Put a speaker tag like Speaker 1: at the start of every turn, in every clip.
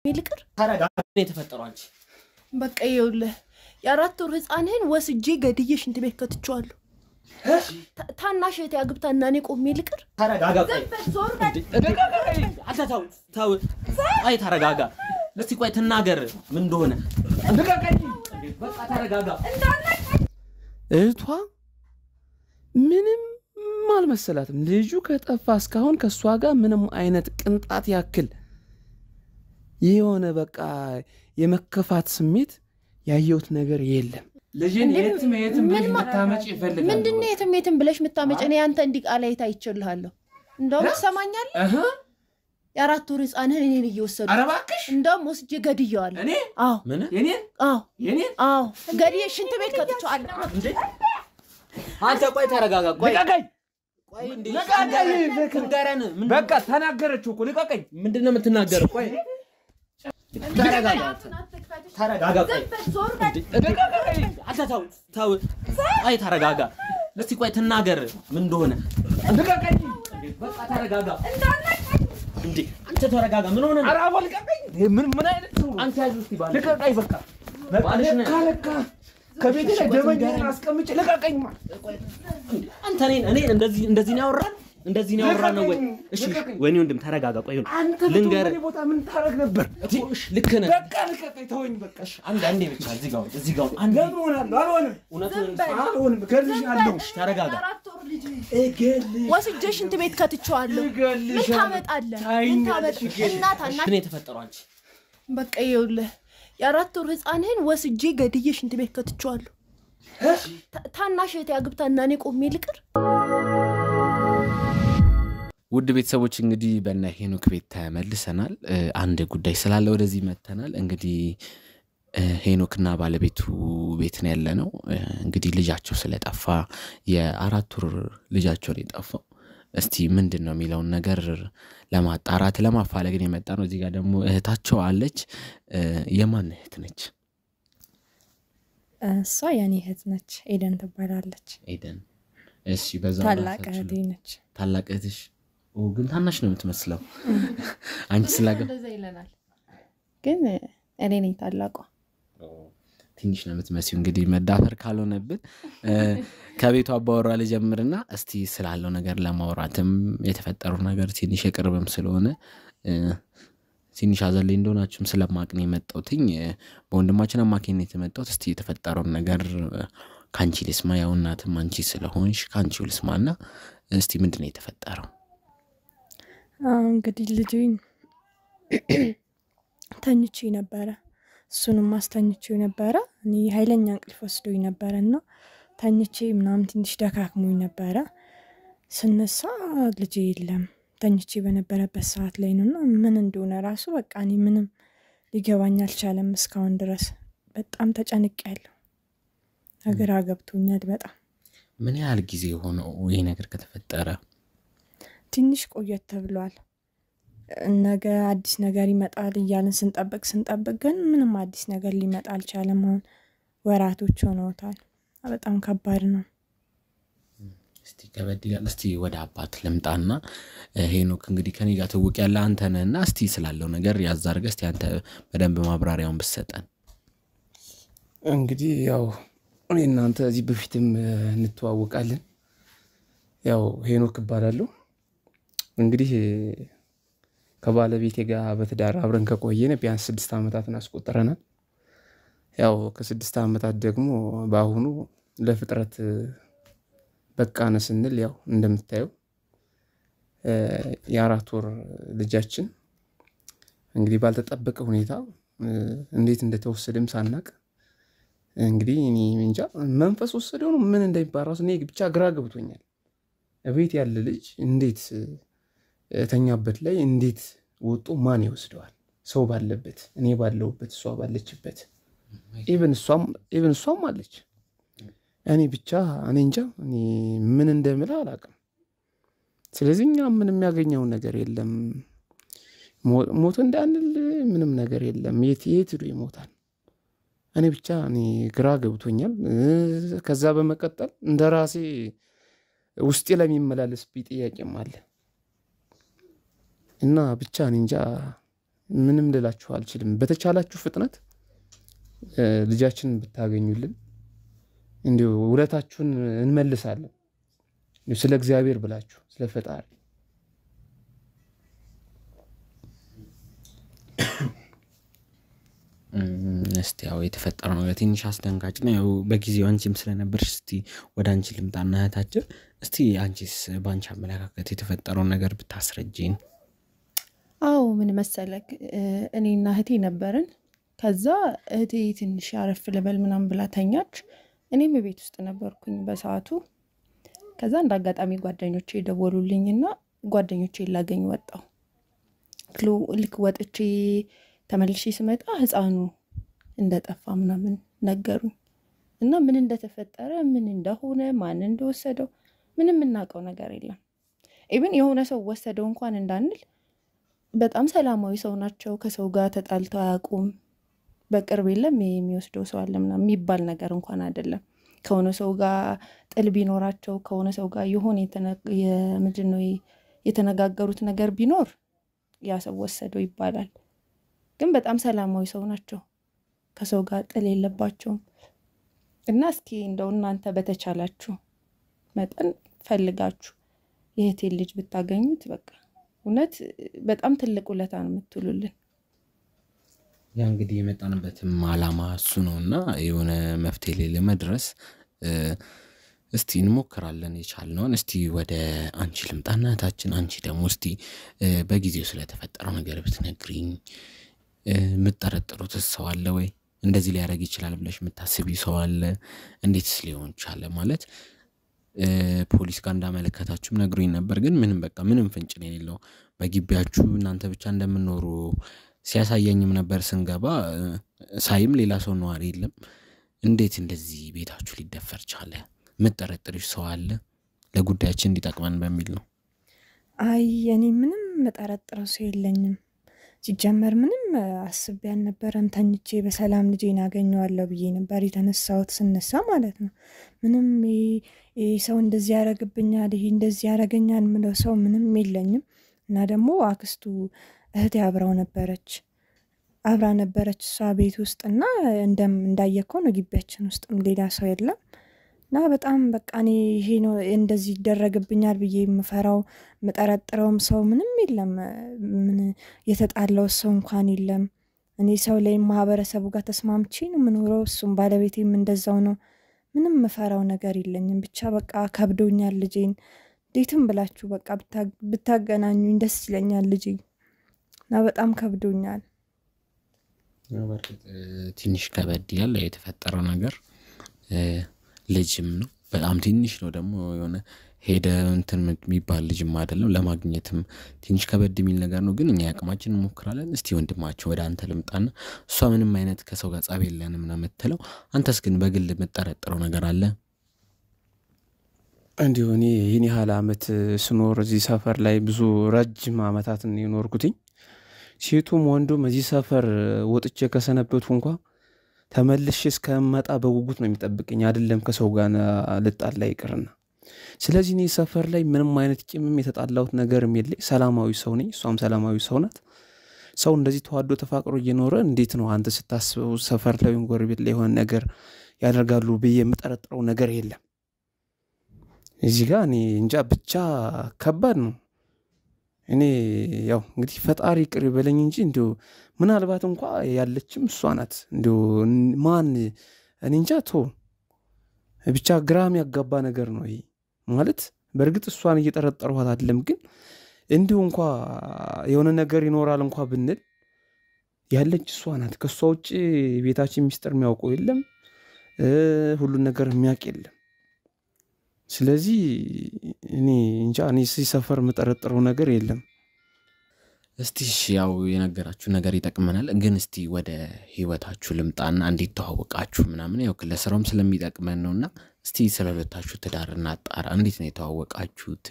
Speaker 1: ሚልቅር
Speaker 2: ተረጋጋ የተፈጠረው አንቺ
Speaker 1: በቃ ይኸውልህ የአራት ወር ህፃንህን ወስጄ ገድዬሽ እንት ቤት ከተቻለሁ ታናሽ እህት ያግብታና እኔ ቆሜ ልቅር
Speaker 2: ተረጋጋ ታው አይ ተረጋጋ እስቲ ቆይ ተናገር ምን እንደሆነ በቃ ተረጋጋ
Speaker 3: እህቷ ምንም አልመሰላትም ልጁ ከጠፋ እስካሁን ከሷ ጋር ምንም አይነት ቅንጣት ያክል የሆነ በቃ የመከፋት ስሜት ያየውት ነገር የለም
Speaker 4: ልጅን የትም ብለሽ መታመጭ ይፈልጋል
Speaker 1: ምንድነው የትም ብለሽ መታመጭ እኔ አንተ እንዲቃላይታ ይችላልሃለሁ እንደው ሰማኛል የአራት ወር ህፃንህን እኔን እየወሰዱ
Speaker 4: አረባክሽ
Speaker 1: እንደውም ወስጄ ገድየዋለሁ
Speaker 4: እኔ
Speaker 1: አዎ
Speaker 4: ምን የኔን
Speaker 1: አዎ ገድዬሽ እንት ቤት ከተቻለሁ
Speaker 2: እንዴ አንተ ቆይ ተረጋጋ ቆይ
Speaker 4: ልቀቀኝ
Speaker 2: ቆይ እንዴ
Speaker 4: ልቀቀኝ በቃ ተናገረችው እኮ ልቀቀኝ
Speaker 2: ምንድነው የምትናገረው ቆይ ተረጋጋ ቆይ
Speaker 4: ልቀቀኝ
Speaker 2: አንተ ታው አይ ተረጋጋ እስቲ ቆይ ተናገር ምን እንደሆነ
Speaker 4: ልቀቀኝ
Speaker 2: በቃ ተረጋጋ እንዴ አንተ ተረጋጋ ምን ሆነ
Speaker 4: አራባ ልቀቀኝ ምን አይነት ነው
Speaker 2: አንተ ያዙ እስቲ ባል
Speaker 4: ልቀቀኝ በቃ ለካ ከቤቴ ላይ ደመኛን አስቀምጬ ልቀቀኝ
Speaker 2: አንተ እኔ እንደዚህ ነው ያወራን እንደዚህ ነው ያወራን ነው ወይ እሺ ወይኔ ወንድም ተረጋጋ ቆይ ልንገር
Speaker 4: ቦታ ምን ታረግ ነበር
Speaker 2: እሺ ልክ ነህ
Speaker 4: በቃ ልቀቀኝ ተወኝ በቃ
Speaker 2: እሺ አንዴ ብቻ እዚህ ጋር አንዴ
Speaker 4: አልሆነም እውነቱን ከልሻለሁ
Speaker 2: ተረጋጋ
Speaker 1: ወስጄሽ እንት ቤት ከተቻለሁ ምን ታመጣለህ እናት
Speaker 2: ምን የተፈጠረው አንቺ
Speaker 1: በቃ ይኸውልህ የአራት ወር ህፃንህን ወስጄ ገድዬሽ እንት ቤት ከተቻለሁ ታናሽ እህት ያግብታና እኔ ቆሜ ልቅር
Speaker 3: ውድ ቤተሰቦች እንግዲህ በእነ ሄኖክ ቤት ተመልሰናል አንድ ጉዳይ ስላለ ወደዚህ መተናል እንግዲህ ሄኖክና ባለቤቱ ቤት ነው ያለነው እንግዲህ ልጃቸው ስለጠፋ የአራት ወር ልጃቸው ነው የጠፋው እስቲ ምንድነው የሚለው ነገር ለማጣራት ለማፋለግ ነው የመጣ ነው እዚህ ጋር ደግሞ እህታቸው አለች የማን እህት ነች
Speaker 5: እሷ የኔ እህት ነች ኤደን ትባላለች
Speaker 3: ኤደን እሺ በዛው
Speaker 5: ታላቅ እህቴ ነች
Speaker 3: ታላቅ እህትሽ ግን ታናሽ ነው የምትመስለው አንቺ ስላገ
Speaker 1: እንደዛ ይለናል
Speaker 5: ግን እኔ ነኝ ታላቋ
Speaker 3: ትንሽ ነው የምትመስለው እንግዲህ መዳፈር ካልሆነብን ከቤቱ አባወራ ልጀምርና እስቲ ስላለው ነገር ለማውራትም የተፈጠረው ነገር ትንሽ የቅርብም ስለሆነ ትንሽ አዘለኝ እንደሆናችሁም ስለማቅኔ የመጣውትኝ በወንድማችን አማካኝነት የመጣው እስቲ የተፈጠረው ነገር ካንቺ ልስማ ያው እናትም አንቺ ስለሆንሽ ካንቺው ልስማና እስቲ ምንድነው የተፈጠረው
Speaker 5: እንግዲህ ልጅን ተኝቼ ነበር እሱንም ማስተኝቼው ነበር እኔ ኃይለኛ እንቅልፍ ወስዶኝ ነበርና ተኝቼ ምናምን ትንሽ ደካክሞኝ ነበር ስነሳ ልጅ የለም ተኝቼ በነበረበት ሰዓት ላይ ነውና ምን እንደሆነ ራሱ በቃ እኔ ምንም ሊገባኝ አልቻለም እስካሁን ድረስ በጣም ተጨንቄያለሁ አገራ ገብቶኛል በጣም
Speaker 3: ምን ያህል ጊዜ ሆነው ይሄ ነገር ከተፈጠረ
Speaker 5: ትንሽ ቆየት ተብሏል ነገ አዲስ ነገር ይመጣል ይያልን ስንጠብቅ ግን ምንም አዲስ ነገር ሊመጣ አልቻለም አሁን ወራቶች ሆነውታል በጣም ከባድ ነው
Speaker 3: እስቲ ከበድያል እስቲ ወደ አባት ለምጣና ሄኖክ እንግዲህ ከኔ ጋር ተውቅ ያለ አንተ ነህና እስቲ ስላለው ነገር ያዛርገ እስቲ አንተ በደንብ ማብራሪያውን ብትሰጠን
Speaker 6: እንግዲህ ያው እናንተ እዚህ በፊትም እንተዋወቃለን ያው ሄኖክ ይባላል እንግዲህ ከባለቤቴ ጋር በትዳር አብረን ከቆየነ ቢያንስ 6 አመታትን አስቆጥረናል ያው ከ6 አመታት ደግሞ ባሁኑ ለፍጥረት በቃነ ስንል ያው እንደምታዩ የአራት ወር ልጃችን እንግዲህ ባልተጠበቀ ሁኔታ እንዴት እንደተወሰደም ሳናቅ እንግዲህ እኔ እንጃ መንፈስ ወሰደው ነው ምን እንደሚባራስ እኔ ብቻ ግራ ገብቶኛል እቤት ያለ ልጅ እንዴት ተኛበት ላይ እንዴት ወጡ ማን ይወስደዋል ሰው ባለበት እኔ ባለውበት እሷ ባለችበት ኢቭን እሷም አለች እኔ ብቻ እኔ እንጃ እኔ ምን እንደምላ አላውቅም ስለዚህ እኛ ምንም የሚያገኘው ነገር የለም ሞት እንዳንል ምንም ነገር የለም የት ይሞታል እኔ ብቻ እኔ ግራ ገብቶኛል ከዛ በመቀጠል እንደራሴ ውስጤ ለሚመላለስ ጥያቄም አለ እና ብቻ እንጃ ምንም ልላችሁ አልችልም። በተቻላችሁ ፍጥነት ልጃችንን ብታገኙልን እንዲሁ ውለታችሁን እንመልሳለን። ስለ እግዚአብሔር ብላችሁ ስለ ፈጣሪ
Speaker 3: እስቲ ያው የተፈጠረው ነገር ትንሽ አስደንጋጭ ነው። ያው በጊዜው አንቺም ስለነበርሽ እስቲ ወደ አንቺ ልምጣና እህታችን እስቲ አንቺስ ባንቺ አመለካከት የተፈጠረው ነገር ብታስረጂኝ።
Speaker 1: አዎ ምን መሰለክ እኔና እህቴ ነበርን። ከዛ እህቴ ትንሽ አረፍ ልበል ምናምን ብላ ተኛች። እኔም ቤት ውስጥ ነበርኩኝ በሰዓቱ። ከዛ እንዳጋጣሚ ጓደኞቼ ደወሉልኝና ጓደኞቼ ላገኝ ወጣው። ልክ ወጥቼ ተመልሼ ስመጣ ህፃኑ እንደጠፋ ምናምን ነገሩኝ። እና ምን እንደተፈጠረ ምን እንደሆነ ማን እንደወሰደው ምንም እናውቀው ነገር የለም። ኢቭን የሆነ ሰው ወሰደው እንኳን እንዳንል በጣም ሰላማዊ ሰው ናቸው። ከሰው ጋር ተጣልተው አያውቁም። በቅርብ የለም የሚወስደው ሰው አለ ምናምን የሚባል ነገር እንኳን አይደለም። ከሆነ ሰው ጋር ጥል ቢኖራቸው ከሆነ ሰው ጋር የሆነ ምንድነው የተነጋገሩት ነገር ቢኖር ያ ሰው ወሰደው ይባላል። ግን በጣም ሰላማዊ ሰው ናቸው። ከሰው ጋር ጥል የለባቸውም። እና እስኪ እንደው እናንተ በተቻላችሁ መጠን ፈልጋችሁ የእህቴን ልጅ ብታገኙት በቃ እውነት በጣም ትልቅ ውለታ ነው የምትውሉልን።
Speaker 3: ያ እንግዲህ የመጣንበትም ዓላማ እሱ ነውና የሆነ መፍትሄ ላይ ለመድረስ እስቲ እንሞክራለን የቻልነውን። እስቲ ወደ አንቺ ልምጣና እህታችን አንቺ ደግሞ እስቲ በጊዜው ስለተፈጠረው ነገር ብትነግሪኝ። የምትጠረጥሩት ሰው አለ ወይ? እንደዚህ ሊያደርግ ይችላል ብለሽ የምታስቢ ሰው አለ? እንዴትስ ሊሆን ቻለ? ማለት ፖሊስ ጋር እንዳመለከታችሁም ነግሩኝ ነበር፣ ግን ምንም ፍንጭ ነው የሌለው። በግቢያችሁ እናንተ ብቻ እንደምትኖሩ ሲያሳየኝም ነበር ስንገባ፣ ሳይም ሌላ ሰው ነዋሪ የለም። እንዴት እንደዚህ ቤታችሁ ሊደፈር ቻለ? የምትጠረጥሪሽ ሰው አለ? ለጉዳያችን እንዲጠቅመን በሚል ነው።
Speaker 5: አይ እኔ ምንም መጠረጥረው ሰው የለኝም። ሲጀመር ምንም አስቤ አልነበረም። ተኝቼ በሰላም ልጄን አገኘዋለሁ ብዬ ነበር የተነሳሁት። ስነሳ ማለት ነው ምንም ሰው እንደዚህ ያደርግብኛል ይሄ እንደዚህ ያደርገኛል ምለው ሰው ምንም የለኝም። እና ደግሞ አክስቱ እህቴ አብራ ነበረች እሷ ቤት ውስጥና እንዳየከው ነው ግቢያችን ውስጥም ሌላ ሰው የለም። እና በጣም በቃ እኔ ይሄ ነው እንደዚህ ይደረግብኛል ብዬ የምፈራው መጠረጥረውም ሰው ምንም የለም። ምን የተጣላው ሰው እንኳን የለም። እኔ ሰው ላይ ማህበረሰቡ ጋር ተስማምቼ ነው የምኖረው። እሱም ባለቤቴም እንደዛው ነው። ምንም መፈራው ነገር የለኝም። ብቻ በቃ ከብዶኛል ልጄን እንዴትም ብላችሁ በቃ ብታገናኙኝ ደስ ይለኛል ልጄ እና በጣም ከብዶኛል።
Speaker 3: ትንሽ ከበድ ይላል የተፈጠረው ነገር። ልጅም ነው በጣም ትንሽ ነው ደግሞ የሆነ ሄደ እንትን የሚባል ልጅም አይደለም። ለማግኘትም ትንሽ ከበድ የሚል ነገር ነው። ግን እኛ ያቅማችን እንሞክራለን። እስቲ ወንድማችን ወደ አንተ ልምጣና እሷ ምንም አይነት ከሰው ጋር ጻብ የለንም ነው የምትለው። አንተስ ግን በግል የምትጠረጥረው ነገር አለ?
Speaker 6: እንዲሁ እኔ ይህን ያህል ዓመት ስኖር እዚህ ሰፈር ላይ ብዙ ረጅም ዓመታትን የኖርኩትኝ ሴቱም ወንዱም እዚህ ሰፈር ወጥቼ ከሰነበቱ እንኳ ተመልሼ እስከመጣ በጉጉት ነው የሚጠብቀኝ። አይደለም ከሰው ጋር ልጣላ ይቅርና። ስለዚህ እኔ ሰፈር ላይ ምንም አይነት ቂምም የተጣላሁት ነገርም የለ። ሰላማዊ ሰው ነኝ፣ እሷም ሰላማዊ ሰው ናት። ሰው እንደዚህ ተዋዶ ተፋቅሮ እየኖረ እንዴት ነው አንተ ስታስበው ሰፈር ላይ ጎረቤት ላይ የሆነ ነገር ያደርጋሉ ብዬ የምጠረጥረው ነገር የለም። እዚህ ጋር እኔ እንጃ ብቻ ከባድ ነው። እኔ ያው እንግዲህ ፈጣሪ ይቅር ይበለኝ እንጂ እንዲሁ ምናልባት እንኳ ያለችም እሷ ናት። እንዲሁ ማን እኔ እንጃ ብቻ ግራም ያጋባ ነገር ነው ይሄ ማለት። በእርግጥ እሷን እየጠረጠርኋት አይደለም፣ ግን እንዲሁ እንኳ የሆነ ነገር ይኖራል እንኳ ብንል ያለች እሷ ናት። ከሷ ውጪ ቤታችን ሚስጥር የሚያውቀው የለም፣ ሁሉን ነገር የሚያውቅ የለም። ስለዚህ እኔ እንጃ እኔ ሲሰፈር የምጠረጥረው ነገር የለም።
Speaker 3: እስቲ ያው የነገራችሁ ነገር ይጠቅመናል። ግን እስቲ ወደ ህይወታችሁ ልምጣና እንዴት ተዋወቃችሁ ምናምን ያው ለስራውም ስለሚጠቅመን ነውና እስቲ ስለሁለታችሁ ትዳርና አጣራ እንዴት ነው የተዋወቃችሁት?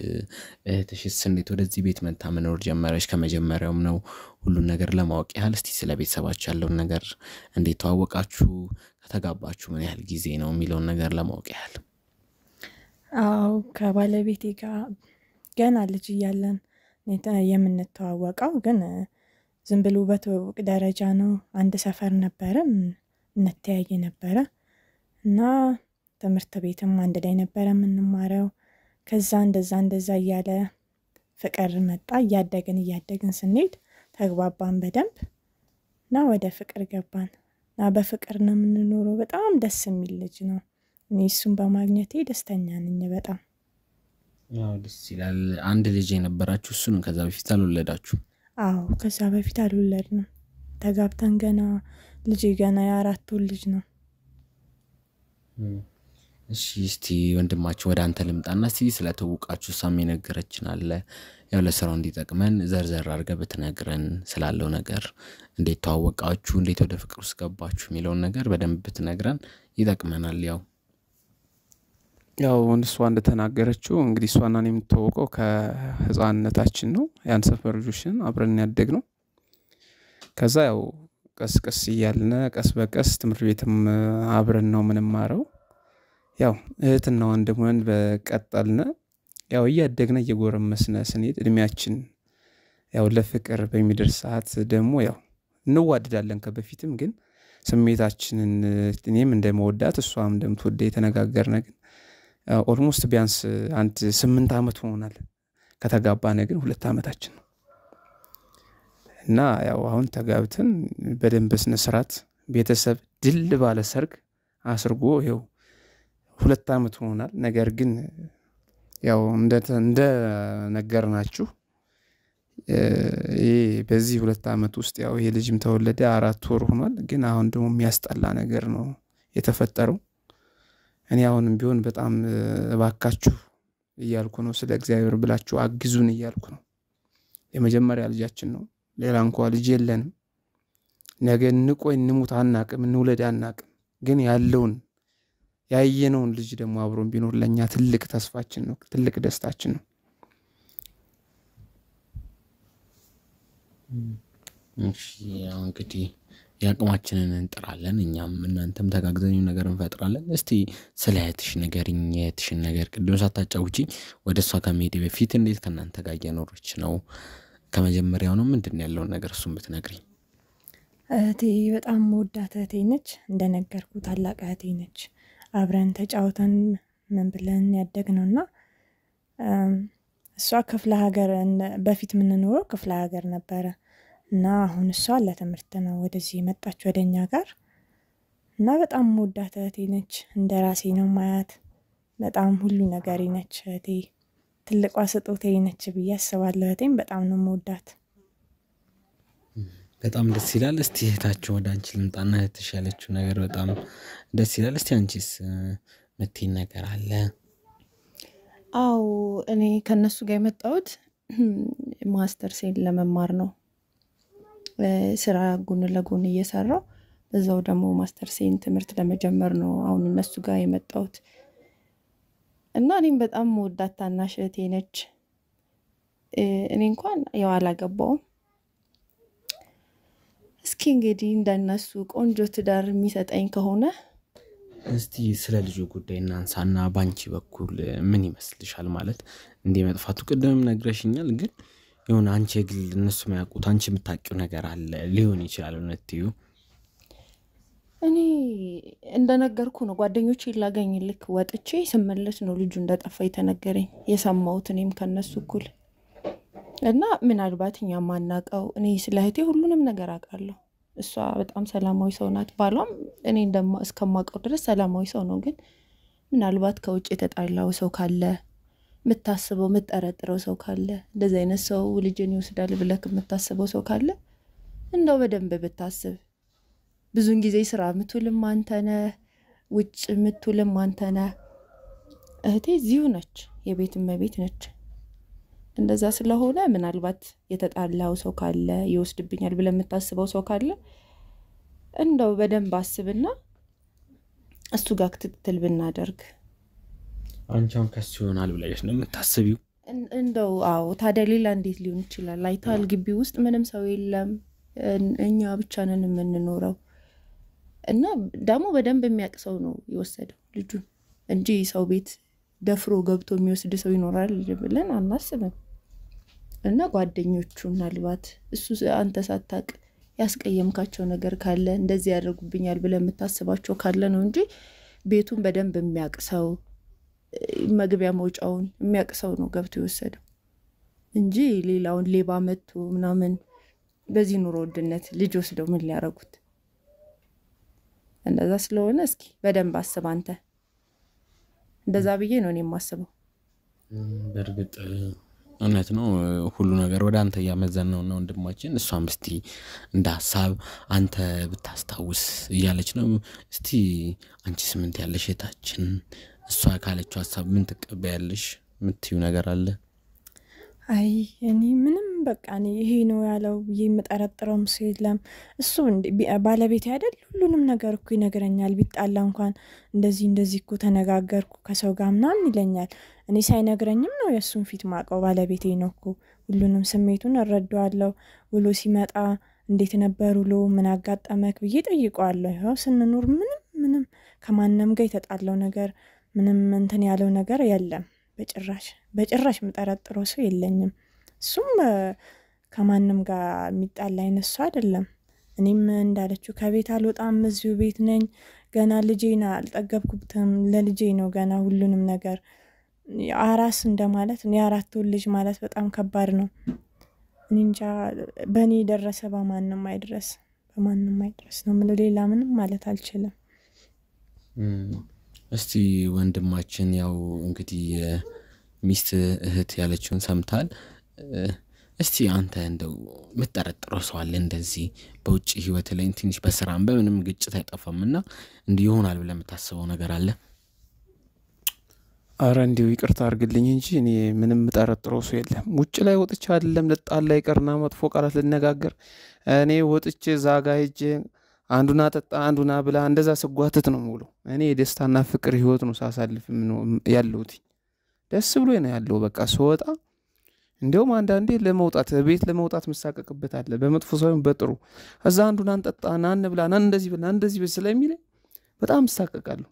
Speaker 3: እህትሽስ እንዴት ወደዚህ ቤት መጣ መኖር ጀመረች? ከመጀመሪያውም ነው ሁሉን ነገር ለማወቅ ያህል እስቲ ስለ ቤተሰባችሁ ያለውን ነገር እንዴት ተዋወቃችሁ? ከተጋባችሁ ምን ያህል ጊዜ ነው የሚለውን ነገር ለማወቅ ያህል።
Speaker 5: አው ከባለቤቴ ጋር ገና ልጅ እያለን የምንተዋወቀው፣ ግን ዝም ብሎ በትውውቅ ደረጃ ነው። አንድ ሰፈር ነበረን እንተያይ ነበረ እና ትምህርት ቤትም አንድ ላይ ነበረ የምንማረው። ከዛ እንደዛ እያለ ፍቅር መጣ። እያደግን ስንሄድ ተግባባን በደንብ እና ወደ ፍቅር ገባን እና በፍቅር ነው የምንኖረው። በጣም ደስ የሚል ልጅ ነው። እኔ እሱን በማግኘቴ ደስተኛ ነኝ በጣም።
Speaker 3: ያው ደስ ይላል። አንድ ልጅ የነበራችሁ እሱ ነው። ከዛ በፊት አልወለዳችሁ?
Speaker 5: አዎ ከዛ በፊት አልወለድንም። ተጋብተን ገና ልጅ ገና የ4 ወር ልጅ ነው።
Speaker 3: እሺ እስቲ ወንድማችሁ ወደ አንተ ልምጣና እስቲ ስለተውቃችሁ ሳሚ ነገረችን አለ ያው ለስራው እንዲጠቅመን ዘርዘር አድርገህ ብትነግረን ስላለው ነገር እንዴት ተዋወቃችሁ እንዴት ወደ ፍቅር ውስጥ ገባችሁ የሚለውን ነገር በደንብ ብትነግረን ይጠቅመናል።
Speaker 6: ያው እሷ እንደተናገረችው እንግዲህ እሷና እኔ የምንተዋወቀው ከህፃንነታችን ነው። ያን ሰፈር ልጆችን አብረን ያደግነው። ከዛ ያው ቀስ እያልን ቀስ በቀስ ትምህርት ቤትም አብረን ነው የምንማረው። ያው እህትና ወንድም ሆነን በቀጠልን። ያው እያደግን እየጎረመስን ስንሄድ እድሜያችን ያው ለፍቅር በሚደርስ ሰዓት ደግሞ ያው እንዋደዳለን። ከበፊትም ግን ስሜታችንን እኔም እንደመወዳት እሷም እንደምትወደ የተነጋገርን ግን ኦልሞስት ቢያንስ 8 አመት ሆኗል። ከተጋባን ግን 2 አመታችን ነው እና ያው አሁን ተጋብተን በደንብ በስነ ስርዓት ቤተሰብ ድል ባለ ሰርግ አስርጎ ይኸው 2 አመት ሆኗል። ነገር ግን ያው እንደ ነገርናችሁ በዚህ 2 አመት ውስጥ ያው ይሄ ልጅም ተወለደ 4 ወር ሆኗል። ግን አሁን ደግሞ የሚያስጠላ ነገር ነው የተፈጠረው። እኔ አሁንም ቢሆን በጣም እባካችሁ እያልኩ ነው፣ ስለ እግዚአብሔር ብላችሁ አግዙን እያልኩ ነው። የመጀመሪያ ልጃችን ነው። ሌላ እንኳን ልጅ የለንም። ነገ እንቆይ እንሙት አናቅም፣ እንውለድ አናቅም። ግን ያየነውን ልጅ ደግሞ አብሮን ቢኖር ለኛ ትልቅ ተስፋችን ነው፣ ትልቅ ደስታችን ነው።
Speaker 3: እሺ ያው እንግዲህ ያቅማችንን እንጥራለን። እኛም እናንተም ተጋግዘን ነገር እንፈጥራለን። እስቲ ስለ እህትሽ ንገሪኝ። የእህትሽን ነገር ቅድም ሳታጫውቺኝ ወደሷ ከመሄድ በፊት እንዴት ከናንተ ጋር እየኖረች ነው? ከመጀመሪያው ነው ምንድነው ያለው ነገር እሱን ብትነግሪኝ።
Speaker 5: እህቴ በጣም ወዳት እህቴ ነች። እንደነገርኩ ታላቅ እህቴ ነች። አብረን ተጫውተን ምን ብለን ያደግነውና እሷ ክፍለ ሀገር በፊት የምንኖረው ክፍለ ሀገር ነበረ እና አሁን እሷ ለትምህርት ነው ወደዚህ የመጣች ወደኛ ጋር እና በጣም ወዳት እህቴ ነች። እንደራሴ ነው ማያት። በጣም ሁሉ ነገሬ ነች እህቴ። ትልቋ ስጦታዬ ነች ብዬ አስባለሁ። እህቴም በጣም ነው የምወዳት።
Speaker 3: በጣም ደስ ይላል። እስቲ እህታችሁ ወደ አንቺ ልምጣና እህትሽ ያለችው ነገር በጣም ደስ ይላል። እስቲ አንቺስ ምትይ ነገር አለ?
Speaker 1: አው እኔ ከነሱ ጋር የመጣሁት ማስተርሴን ለመማር ነው። ስራ ጎን ለጎን እየሰራው በዛው ደግሞ ማስተርሴን ትምህርት ለመጀመር ነው አሁን እነሱ ጋር የመጣሁት እና እኔም በጣም ወዳት ታናሽ እህቴ ነች። እኔ እንኳን ያው አላገባውም። እስኪ እንግዲህ እንደነሱ ቆንጆ ትዳር የሚሰጠኝ ከሆነ
Speaker 3: እስቲ ስለ ልጁ ጉዳይ እናንሳና ባንቺ በኩል ምን ይመስልሻል? ማለት እንዴ መጥፋቱ ቅድም ነግረሽኛል፣ ግን የሆነ አንቺ ግል እነሱ ማያውቁት አንቺ የምታውቂው ነገር አለ ሊሆን ይችላል እውነትዩ?
Speaker 1: እኔ እንደነገርኩ ነው ጓደኞቼ ላገኝ ልክ ወጥቼ ስመለስ ነው ልጁ እንደጠፋ የተነገረኝ የሰማሁት እኔም ከነሱ እኩል እና ምናልባት እኛ ማናቀው እኔ ስለ እህቴ ሁሉንም ነገር አውቃለሁ። እሷ በጣም ሰላማዊ ሰው ናት። ባሏም እኔ እስከማውቀው ድረስ ሰላማዊ ሰው ነው። ግን ምናልባት ከውጭ የተጣላው ሰው ካለ የምታስበው የምትጠረጥረው ሰው ካለ እንደዚህ አይነት ሰው ልጅን ይወስዳል ብለህ የምታስበው ሰው ካለ እንደው በደንብ ብታስብ። ብዙን ጊዜ ስራ የምትውልም አንተ ነህ፣ ውጭ የምትውልም አንተ ነህ። እህቴ እዚሁ ነች፣ የቤት እመቤት ነች። እንደዛ ስለሆነ ምናልባት የተጣላው ሰው ካለ ይወስድብኛል ብለህ የምታስበው ሰው ካለ እንደው በደንብ አስብና እሱ ጋር ክትትል ብናደርግ።
Speaker 3: አንቺም ከሱ ይሆናል ብለሽ ነው የምታስቢው?
Speaker 1: እንደው አዎ። ታዲያ ሌላ እንዴት ሊሆን ይችላል? አይታል ግቢ ውስጥ ምንም ሰው የለም፣ እኛ ብቻ ነን የምንኖረው እና ደግሞ በደንብ የሚያውቅ ሰው ነው የወሰደው ልጁን እንጂ ሰው ቤት ደፍሮ ገብቶ የሚወስድ ሰው ይኖራል ብለን አናስብም። እና ጓደኞቹ ምናልባት እሱ አንተ ሳታቅ ያስቀየምካቸው ነገር ካለ እንደዚህ ያደርጉብኛል ብለህ የምታስባቸው ካለ ነው እንጂ ቤቱን በደንብ የሚያቅሰው መግቢያ መውጫውን የሚያቅሰው ነው ገብቶ የወሰደው እንጂ ሌላውን ሌባ መጥቶ ምናምን በዚህ ኑሮ ውድነት ልጅ ወስደው ምን ሊያረጉት? እንደዛ ስለሆነ እስኪ በደንብ አስብ አንተ። እንደዛ ብዬ ነው እኔ የማስበው።
Speaker 3: በእርግጥ እውነት ነው ሁሉ ነገር ወደ አንተ እያመዘን ነው ወንድማችን። እሷም እስቲ እንደ ሀሳብ አንተ ብታስታውስ እያለች ነው። እስቲ አንቺስ ምን ትያለሽ እህታችን? እሷ ካለችው ሀሳብ ምን ትቀበያለሽ? የምትዩ ነገር አለ?
Speaker 5: አይ እኔ ምንም በቃ እኔ ይሄ ነው ያለው የምጠረጥረውም ሰው የለም። እሱ ባለቤት አይደል ሁሉንም ነገር እኮ ይነግረኛል። ቢጣላ እንኳን እንደዚህ እኮ ተነጋገርኩ ከሰው ጋር ምናምን ይለኛል። እኔ ሳይነግረኝም ነው የእሱን ፊት ማቀው። ባለቤቴ ነው እኮ ሁሉንም ስሜቱን እረዳዋለሁ። ውሎ ሲመጣ እንዴት ነበር ውሎ ምን አጋጠመክ ብዬ ጠይቀዋለሁ። ያው ስንኖር ምንም ከማንም ጋር የተጣለው ነገር ምንም እንትን ያለው ነገር የለም። በጭራሽ የምጠረጥረው ሰው የለኝም። እሱም ከማንም ጋር የሚጣላ አይነት ሰው አይደለም። እኔም እንዳለችው ከቤት አልወጣም እዚሁ ቤት ነኝ። ገና ልጄን አልጠገብኩትም። ለልጄ ነው ገና ሁሉንም ነገር አራስ እንደማለት ነው። የአራት ወር ልጅ ማለት በጣም ከባድ ነው። እኔ እንጃ በእኔ ደረሰ በማንም አይድረስ ነው የምለው። ሌላ ምንም ማለት አልችልም።
Speaker 3: እስቲ ወንድማችን ያው እንግዲህ ሚስት እህት ያለችውን ሰምታል። እስቲ አንተ እንደው የምትጠረጥረው ሰው አለ እንደዚህ በውጭ ህይወት ላይ ትንሽ በስራም በምንም ግጭት አይጠፋምና እንዲህ ይሆናል ብለህ የምታስበው ነገር አለ?
Speaker 6: አረ እንዲሁ ይቅርታ አድርግልኝ እንጂ እኔ ምንም የምጠረጥረው ሰው የለም። ውጭ ላይ ወጥቼ አይደለም ልጣላ ይቀርና መጥፎ ቃላት ልነጋገር እኔ ወጥቼ ዛጋ ሄጄ አንዱና ጠጣ አንዱና ብላ እንደዛ ስጓተት ነው ሙሉ። እኔ የደስታና ፍቅር ህይወት ነው ሳሳልፍ ያለሁት። ደስ ብሎ ነው ያለው። በቃ ስወጣ እንደውም አንዳንዴ ቤት ለመውጣት መሳቀቅበት አለ። በመጥፎ ሳይሆን በጥሩ እዛ አንዱና አንጠጣ ናን ብላ ናን እንደዚህ ስለሚለኝ በጣም ተሳቀቃለሁ።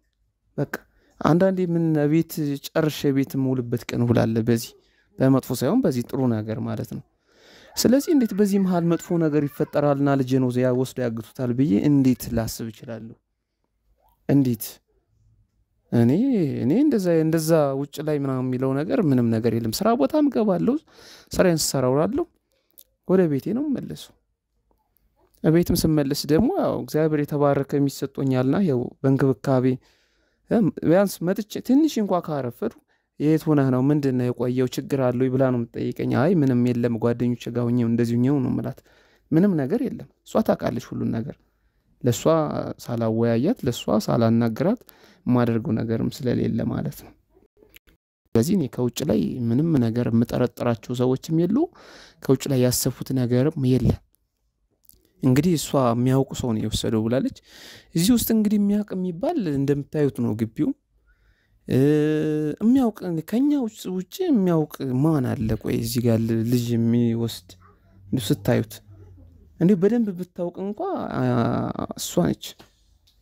Speaker 6: በቃ አንዳንዴ ምን ቤት ጨርሼ ቤት ሙሉበት ቀን ሁላለ በዚህ በመጥፎ ሳይሆን በዚህ ጥሩ ነገር ማለት ነው። ስለዚህ እንዴት በዚህ መሃል መጥፎ ነገር ይፈጠራልና ልጅ ነው ያ ወስዶ ያግቱታል ብዬ እንዴት ላስብ እችላለሁ? እንዴት እኔ እንደዛ ውጭ ላይ ምናምን የሚለው ነገር ምንም ነገር የለም። ስራ ቦታም ገባለሁ፣ ስራዬን ሰራውላለሁ፣ ወደ ቤቴ ነው መለሰው። ቤትም ስመለስ ደግሞ ያው እግዚአብሔር የተባረከ የሚሰጠኛልና ያው በእንክብካቤ ቢያንስ መጥቼ ትንሽ እንኳን ካረፈዱ የት ሆነህ ነው ምንድነው የቆየው ችግር አለው ይብላ ነው የምትጠይቀኝ። አይ ምንም የለም ጓደኞቼ ጋር ሆኜ እንደዚህኛው ነው ማለት ምንም ነገር የለም። እሷ ታውቃለች ሁሉን ነገር። ለሷ ሳላወያያት ለሷ ሳላናግራት ማደርገው ነገርም ስለሌለ ማለት ነው። ስለዚህ እኔ ከውጭ ላይ ምንም ነገር የምጠረጥራቸው ሰዎችም የሉ፣ ከውጭ ላይ ያሰፉት ነገርም የለም። እንግዲህ እሷ የሚያውቁ ሰው ነው የወሰደው ብላለች። እዚህ ውስጥ እንግዲህ የሚያውቅ የሚባል እንደምታዩት ነው ግቢው የሚያውቅ ከኛ ውጭ የሚያውቅ ማን አለ? ቆይ እዚህ ጋር ልጅ የሚወስድ ስታዩት እንዴ በደንብ ብታውቅ እንኳን እሷ ነች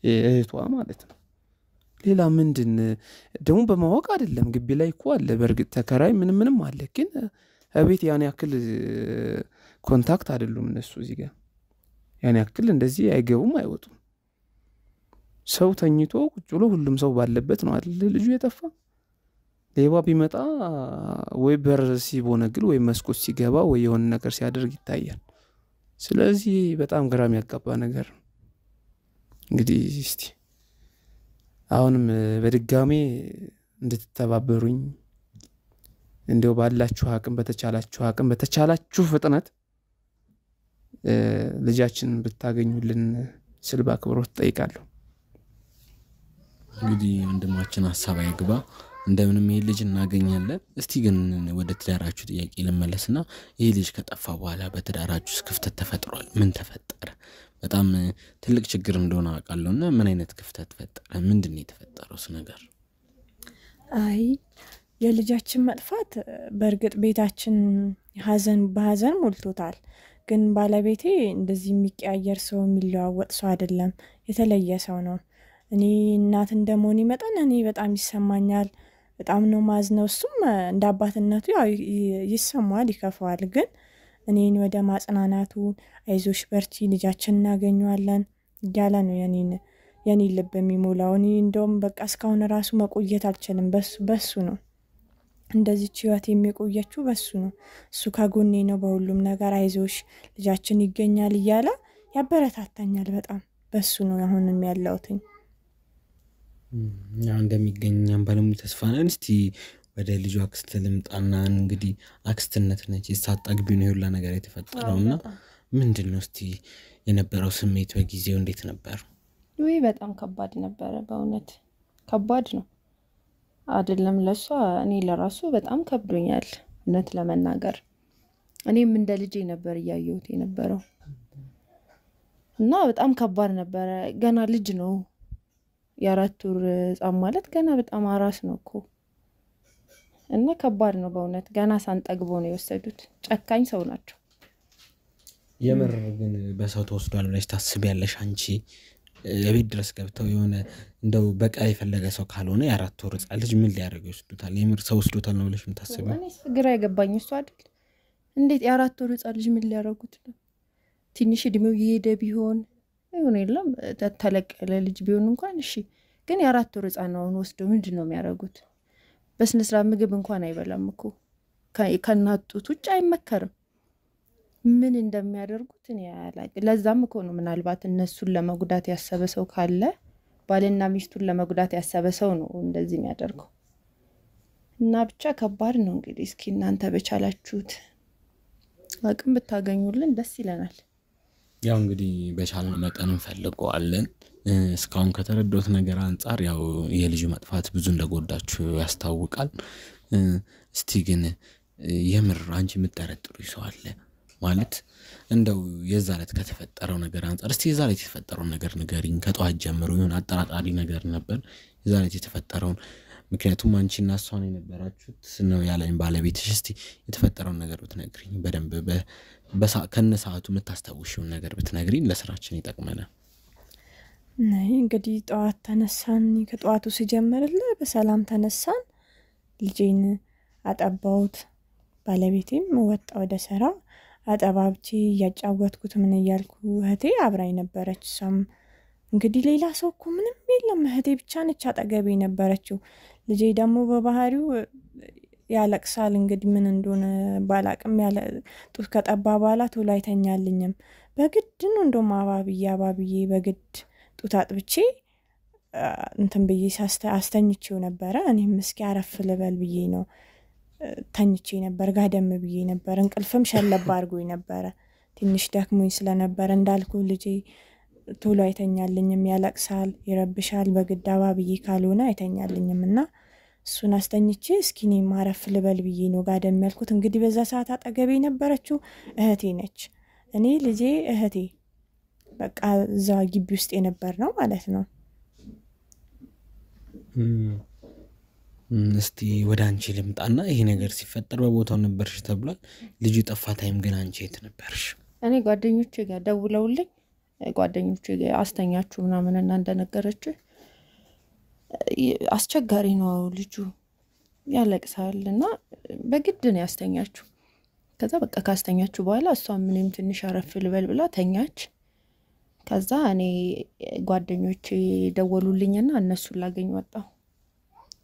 Speaker 6: እህቷ ማለት ነው። ሌላ ምንድን ደግሞ በማወቅ አይደለም። ግቢ ላይ እኮ አለ በእርግጥ ተከራይ ምንም አለ። ግን እቤት ያን ያክል ኮንታክት አይደሉም እነሱ እዚህ ጋር ያን ያክል እንደዚህ አይገቡም አይወጡም። ሰው ተኝቶ ቁጭ ብሎ ሁሉም ሰው ባለበት ነው አይደል ልጁ የጠፋ። ሌባ ቢመጣ ወይ በር ሲቦነግል ወይ መስኮት ሲገባ ወይ የሆነ ነገር ሲያደርግ ይታያል። ስለዚህ በጣም ግራም ያጋባ ነገር ነው። እንግዲህ እስቲ አሁንም በድጋሜ እንድትተባበሩኝ እንደው ባላችሁ አቅም በተቻላችሁ ፍጥነት ልጃችንን ብታገኙልን ስል በአክብሮት ጠይቃለሁ።
Speaker 3: እንግዲህ ወንድማችን ሐሳብ አይግባ እንደምንም ይሄ ልጅ እናገኛለን። እስቲ ግን ወደ ትዳራችሁ ጥያቄ ልመለስና ይሄ ልጅ ከጠፋ በኋላ በትዳራችሁ ክፍተት ተፈጥሯል? ምን ተፈጠረ? በጣም ትልቅ ችግር እንደሆነ አውቃለሁና ምን አይነት ክፍተት ተፈጠረ? ምንድነው የተፈጠረው ነገር?
Speaker 5: አይ የልጃችን መጥፋት በእርግጥ ቤታችን በሐዘን ሞልቶታል። ግን ባለቤቴ እንደዚህ የሚቀያየር ሰው የሚለዋወጥ ሰው አይደለም፣ የተለየ ሰው ነው። እኔ እናት እንደመሆኔ መጠን እኔ በጣም ይሰማኛል። በጣም ነው ማዝነው። እሱም እንደ አባትነቱ ያው ይሰማዋል፣ ይከፋዋል። ግን እኔን ወደ ማጽናናቱ አይዞሽ በርቺ ልጃችን እናገኘዋለን እያለ ነው የኔ ልብ የሚሞላው። እኔ እንደውም በቃ እስካሁን ራሱ መቆየት አልችልም። በሱ ነው እንደዚች ህይወት የሚቆየችው በሱ ነው። እሱ ከጎኔ ነው በሁሉም ነገር። አይዞሽ ልጃችን ይገኛል እያለ ያበረታታኛል በጣም። በሱ ነው አሁንም ያለሁትኝ።
Speaker 3: ያው እንደሚገኛም ባለሙሉ ተስፋ ነን። እስቲ ወደ ልጁ አክስት ልምጣና እንግዲህ አክስትነት ነች ሳታግቢው ነው ሁላ ነገር የተፈጠረውና ምንድነው እስቲ የነበረው ስሜት በጊዜው እንዴት ነበር?
Speaker 1: ወይ በጣም ከባድ ነበር በእውነት ከባድ ነው አይደለም ለሷ እኔ ለራሱ በጣም ከብዶኛል እውነት ለመናገር። እኔም እንደ ልጄ ነበር ያየሁት የነበረው እና በጣም ከባድ ነበር። ገና ልጅ ነው የ4 ወር ጻም ማለት ገና በጣም አራስ ነው እኮ እና ከባድ ነው በእውነት። ገና ሳንጠግቦ ነው የወሰዱት። ጨካኝ ሰው ናቸው
Speaker 3: የምር። ግን በሰው ተወስዷል ብለሽ ታስቢያለሽ አንቺ? የቤት ድረስ ገብተው የሆነ እንደው በቃ የፈለገ ሰው ካልሆነ የ4 ወር ህፃን ልጅ ምን ሊያደርገው ይወስዱታል? የምር ሰው ወስዶታል ነው ብለሽ የምታስቢው?
Speaker 1: እኔስ ግራ የገባኝ እሱ አይደል እንዴት የ4 ወር ህፃን ልጅ ምን ሊያደርጉት ነው? ትንሽ እድሜው እየሄደ ቢሆን ይሁን የለም ተለቅ ያለ ልጅ ቢሆን እንኳን እሺ፣ ግን የ4 ወር ህፃን ነው ወስደው ምንድነው የሚያደርጉት? በስነ ስርዓት ምግብ እንኳን አይበላም እኮ ከናጡት ውጭ አይመከርም። ምን እንደሚያደርጉት እኔ አላውቅም። ለዛም እኮ ነው ምናልባት እነሱን ለመጉዳት ያሰበ ሰው ካለ ባልና ሚስቱን ለመጉዳት ያሰበ ሰው ነው እንደዚህ የሚያደርገው። እና ብቻ ከባድ ነው እንግዲህ። እስኪ እናንተ በቻላችሁት አቅም ብታገኙልን ደስ ይለናል።
Speaker 3: ያው እንግዲህ በቻልነው መጠን እንፈልገዋለን። እስካሁን ከተረዳሁት ነገር አንፃር ያው የልጁ መጥፋት ብዙ እንደጎዳችሁ ያስታውቃል። እስቲ ግን የምር አንቺ የምትጠረጥሩ ሰው አለ ማለት እንደው የዛለት ከተፈጠረው ነገር አንፃር እስቲ የዛለት የተፈጠረው ነገር ንገሪኝ። ከጧት ጀምሮ ይሁን አጠራጣሪ ነገር ነበር የዛለት የተፈጠረውን? ምክንያቱም አንቺና እሷ ነው የነበራችሁት ነው ያለኝ ባለቤትሽ። እስቲ የተፈጠረውን ነገር ብትነግሪኝ በደንብ ከነሰዓቱ የምታስታውሽውን ነገር ብትነግሪኝ ለስራችን ይጠቅመናል።
Speaker 5: ነይ እንግዲህ ጧት ተነሳን። ከጧቱ ሲጀምርልህ በሰላም ተነሳን። ልጄን አጠባሁት። ባለቤቴም ወጣ ወደ ስራ። አጠባብቼ ያጫወትኩት ምን እያልኩ እህቴ አብራኝ ነበረች። እሷም እንግዲህ ሌላ ሰው እኮ ምንም የለም እህቴ ብቻ ነች አጠገቤ ነበረችው። ልጄ ደግሞ በባህሪው ያለቅሳል። እንግዲህ ምን እንደሆነ ባላቅም ያለ ጡት ከጠባ በኋላ ቶሎ አይተኛልኝም። በግድ ነው እንደውም አባብዬ በግድ ጡት አጥብቼ እንትን ብዬ አስተኝቼው ነበረ። እኔም እስኪ አረፍ ልበል ብዬ ነው ተኝቼ ነበር። ጋደም ብዬ ነበር። እንቅልፍም ሸለብ አድርጎኝ ነበረ። ትንሽ ደክሞኝ ስለነበር እንዳልኩ ልጄ ቶሎ አይተኛልኝም፣ ያለቅሳል፣ ይረብሻል። በግድ አባብዬ ካልሆነ አይተኛልኝም እና እሱን አስተኝቼ እስኪ እኔም አረፍ ልበል ብዬ ነው ጋደም ያልኩት። እንግዲህ በዛ ሰዓት አጠገቤ ነበረችው እህቴ ነች። እኔ ልጄ እህቴ በቃ እዛ ግቢ ውስጥ የነበር ነው ማለት ነው።
Speaker 3: እስቲ ወደ አንቺ ልምጣና ይሄ ነገር ሲፈጠር በቦታው ነበርሽ ተብሏል። ልጁ ጠፋ ታይም ግን አንቺ የት ነበርሽ?
Speaker 1: እኔ ጓደኞቼ ጋር ደውለውልኝ ጓደኞቼ ጋር አስተኛችሁ ምናምን እና እንደነገረች አስቸጋሪ ነው ልጁ ያለቅሳልና በግድ ነው ያስተኛችሁ። ከዛ በቃ ካስተኛችሁ በኋላ እሷ ምንም ትንሽ አረፍ ልበል ብላ ተኛች። ከዛ እኔ ጓደኞቼ ደወሉልኝና እነሱን ላገኝ ወጣሁ።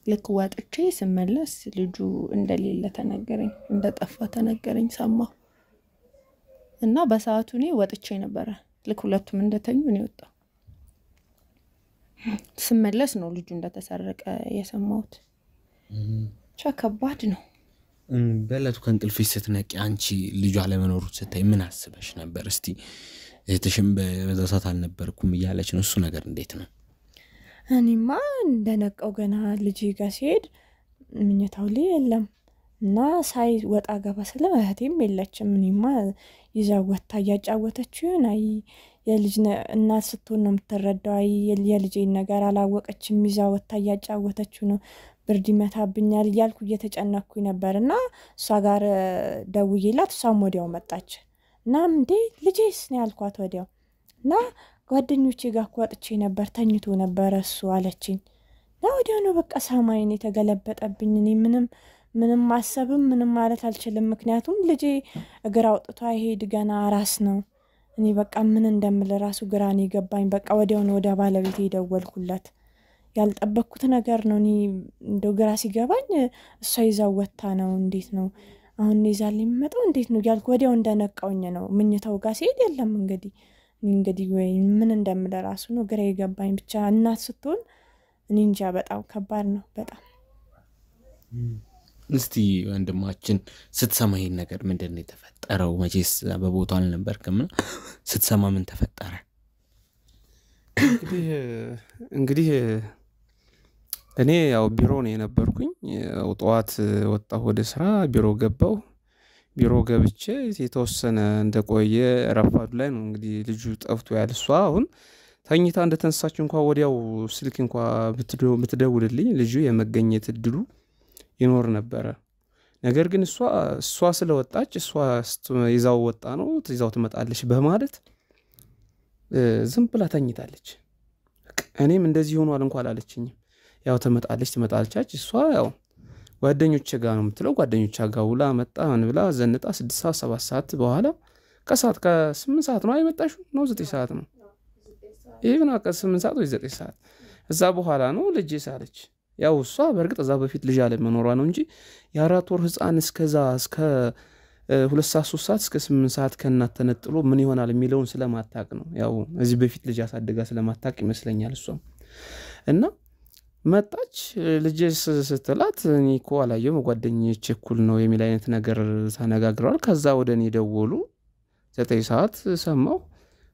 Speaker 1: ልክ ወጥቼ ስመለስ ልጁ እንደሌለ ተነገረኝ፣ እንደጠፋ ተነገረኝ፣ ሰማሁ። እና በሰዓቱ እኔ ወጥቼ ነበር። ልክ ሁለቱም እንደተኙ እኔ ወጣሁ። ስመለስ ነው ልጁ እንደተሰረቀ የሰማሁት። ከባድ ነው።
Speaker 3: በለቱ ከእንቅልፍሽ ስትነቂ አንቺ ልጁ አለመኖሩ ስታይ ምን አስበሽ ነበር? እስቲ እህትሽም በዛ ሰዓት አልነበርኩም እያለች ነው። እሱ ነገር እንዴት ነው?
Speaker 5: እኔማ እንደነቀው ገና ልጄ ጋር ሲሄድ ምኝታው ላይ የለም እና ሳይ ወጣ ገባ ስለ እህቴም የለችም። እኔማ ይዛው ወጣ እያጫወተችው ይሆን አይ የልጅ እናት ስትሆን ነው የምትረዳው። አይ የልጄን ነገር አላወቀችም። ይዛው ወጣ እያጫወተችው ነው። ብርድ ይመታብኛል እያልኩ እየተጨነኩኝ ነበርና እሷ ጋር ደውዬላት እሷም ወዲያው መጣች እና እንዴ ልጄስ ነው ያልኳት ወዲያው እና ጓደኞቼ ጋር ወጥቼ ነበር ተኝቶ ነበር እሱ አለችኝ። ወዲያው ነው በቃ ሰማይን የተገለበጠብኝ። እኔ ምንም ማሰብም ምንም ማለት አልችልም። ምክንያቱም ልጄ እግር አውጥቷ ይሄድ ገና አራስ ነው። እኔ በቃ ምን እንደምል ራሱ ግራን ይገባኝ። በቃ ወዲያው ነው ወደ ባለቤቴ ደወልኩለት። ያልጠበቅኩት ነገር ነው። እኔ እንደው ግራ ሲገባኝ እሷ ይዛው ወታ ነው። እንዴት ነው አሁን ይዛል የሚመጣው እንዴት ነው ያልኩ ወዲያው እንደነቃውኝ ነው። ምኝታው ጋር ሲሄድ የለም። እንግዲህ ወይ ምን እንደምል ራሱ ነው ግራ ይገባኝ። ብቻ እናት ስትሆን እኔ እንጃ በጣም ከባድ ነው በጣም።
Speaker 3: እስቲ ወንድማችን ስትሰማ ይሄን ነገር ምንድነው የተፈጠረው? መቼስ በቦታው አልነበርክም። ስትሰማ ምን ተፈጠረ?
Speaker 6: እንግዲህ እኔ ያው ቢሮ ነው የነበርኩኝ። ጠዋት ወጣሁ ወደ ስራ፣ ቢሮ ገባሁ። ቢሮ ገብቼ የተወሰነ እንደቆየ ረፋዱ ላይ ነው እንግዲህ ልጁ ጠፍቶ ያለ። እሷ አሁን ተኝታ እንደተነሳች እንኳን ወዲያው ስልክ እንኳን ብትደውልልኝ ልጁ የመገኘት እድሉ ይኖር ነበረ። ነገር ግን እሷ ስለወጣች እሷ ይዛው ወጣ ነው ይዛው ትመጣለች በማለት ዝም ብላ ተኝታለች። እኔም እንደዚህ ሆኗል እንኳን አላለችኝም። ያው ትመጣለች እሷ ያው ጓደኞቼ ጋር ነው የምትለው። ጓደኞቿ ጋር ውላ መጣ ምን ብላ ዘንጣ 6 ሰዓት 7 ሰዓት በኋላ ከ8 ሰዓት ነው አይመጣሽው ነው 9 ሰዓት ነው ይሄን ከ8 ሰዓት ወይ 9 ሰዓት እዛ በኋላ ነው ልጅ ሳለች። ያው እሷ በርግጥ እዛ በፊት ልጅ አለ መኖሯ ነው እንጂ የ4 ወር ህፃን እስከ 2 ሰዓት 3 ሰዓት እስከ 8 ሰዓት ከእናት ተነጥሎ ምን ይሆናል የሚለውን ስለማታቅ ነው። ያው እዚህ በፊት ልጅ አሳድጋ ስለማታቅ ይመስለኛል እሷ። እና መጣች ልጅ ስትላት እኔ እኮ አላየሁም ጓደኞቼ እኩል ነው የሚል አይነት ነገር ተነጋግረዋል። ከዛ ወደ እኔ ደወሉ 9 ሰዓት ሰማሁ።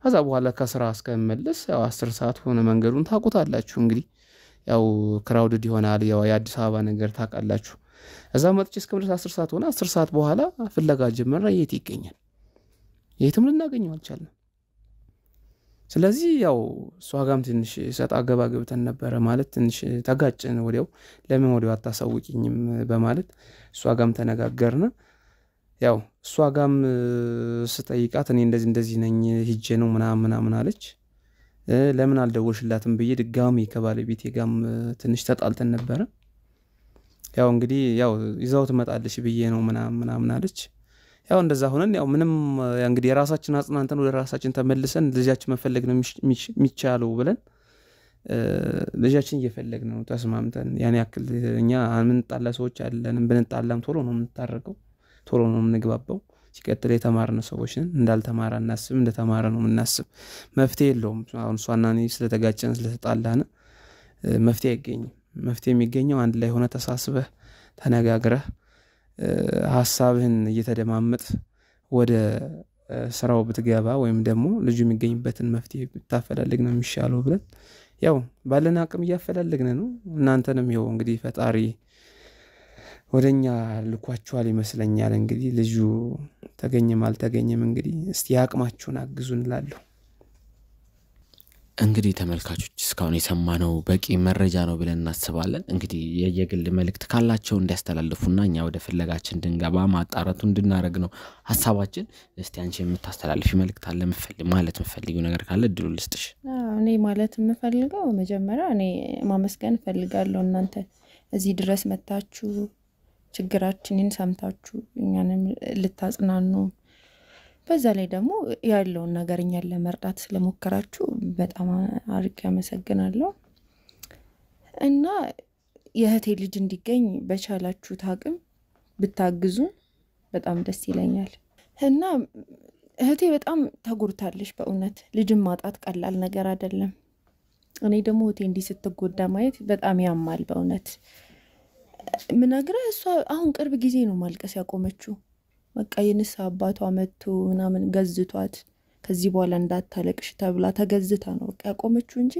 Speaker 6: ከዛ በኋላ ከስራ እስከመለስ ያው 10 ሰዓት ሆነ። መንገዱን ታውቁታላችሁ እንግዲህ ያው ክራውድድ ይሆናል። ያው የአዲስ አበባ ነገር ታውቃላችሁ። እዛ መጥቼ እስከመለስ 10 ሰዓት ሆነ። 10 ሰዓት በኋላ ፍለጋ ጀመረ። የት ይገኛል? የትም ልናገኘው አልቻልንም። ስለዚህ ያው እሷ ጋርም ትንሽ ሰጣ ገባ ገብተን ነበረ ማለት ትንሽ ተጋጨን። ወዲያው ለምን ወዲያው አታሳውቂኝም በማለት እሷ ጋርም ተነጋገርነ። ያው እሷ ጋርም ስጠይቃት እኔ እንደዚህ ነኝ ሂጄ ነው ምናምን አለች። ለምን አልደወልሽላትም ብዬ ድጋሚ ከባለቤቴ ጋርም ትንሽ ተጣልተን ነበረ። ያው እንግዲህ ያው ይዛው ትመጣለች ብዬ ነው ምናምን አለች። ያው እንደዛ ሆነን ያው ምንም እንግዲህ የራሳችን አጽናንተን ወደ ራሳችን ተመልሰን ልጃችን መፈለግ ነው የሚቻለው ብለን ልጃችን እየፈለግን ነው ተስማምተን። ያን ያክል እኛ ምንጣላ ሰዎች አይደለንም። ብንጣላም ቶሎ ነው የምንታረቀው፣ ቶሎ ነው የምንግባባው። ሲቀጥል የተማርነ ሰዎች ነን። እንዳልተማረ እናስብ፣ እንደተማረ ነው የምናስብ። መፍትሄ የለውም። አሁን እሷና እኔ ስለተጋጨን ስለተጣላን መፍትሄ አይገኝም። መፍትሄ የሚገኘው አንድ ላይ ሆነ ተሳስበህ ተነጋግረህ ሐሳብህን እየተደማመጥ ወደ ስራው ብትገባ ወይም ደግሞ ልጁ የሚገኝበትን መፍትሄ ብታፈላልግ ነው የሚሻለው ብለን ያው ባለን አቅም እያፈላለግን ነው። እናንተንም ይኸው እንግዲህ ፈጣሪ ወደኛ ልኳችኋል ይመስለኛል። እንግዲህ ልጁ ተገኘም አልተገኘም እንግዲህ እስቲ አቅማችሁን አግዙን እላለሁ።
Speaker 3: እንግዲህ ተመልካቾች እስካሁን የሰማነው በቂ መረጃ ነው ብለን እናስባለን። እንግዲህ የየግል መልእክት ካላቸው እንዲያስተላልፉና እኛ ወደ ፍለጋችን እንድንገባ ማጣራቱ እንድናረግ ነው ሐሳባችን። እስቲ አንቺ የምታስተላልፊ መልእክት አለ ማለት የምትፈልጊው ነገር ካለ እድሉ ልስጥሽ።
Speaker 1: እኔ ማለት የምፈልገው መጀመሪያ እኔ ማመስገን ፈልጋለሁ። እናንተ እዚህ ድረስ መጣችሁ ችግራችንን ሰምታችሁ እኛንም ልታጽናኑ በዛ ላይ ደግሞ ያለውን ነገር እኛን ለመርዳት ስለሞከራችሁ በጣም አርቄ አመሰግናለሁ። እና የእህቴ ልጅ እንዲገኝ በቻላችሁት አቅም ብታግዙ በጣም ደስ ይለኛል። እና እህቴ በጣም ተጎድታለች በእውነት። ልጅን ማጣት ቀላል ነገር አይደለም። እኔ ደግሞ እህቴ እንዲህ ስትጎዳ ማየት በጣም ያማል በእውነት። ምነግርህ እሷ አሁን ቅርብ ጊዜ ነው ማልቀስ ያቆመችው። በቃ የንስ አባቷ መጥቶ ምናምን ገዝቷት ከዚህ በኋላ እንዳታለቅሽ ተብላ ተገዝታ ነው በቃ ያቆመችው እንጂ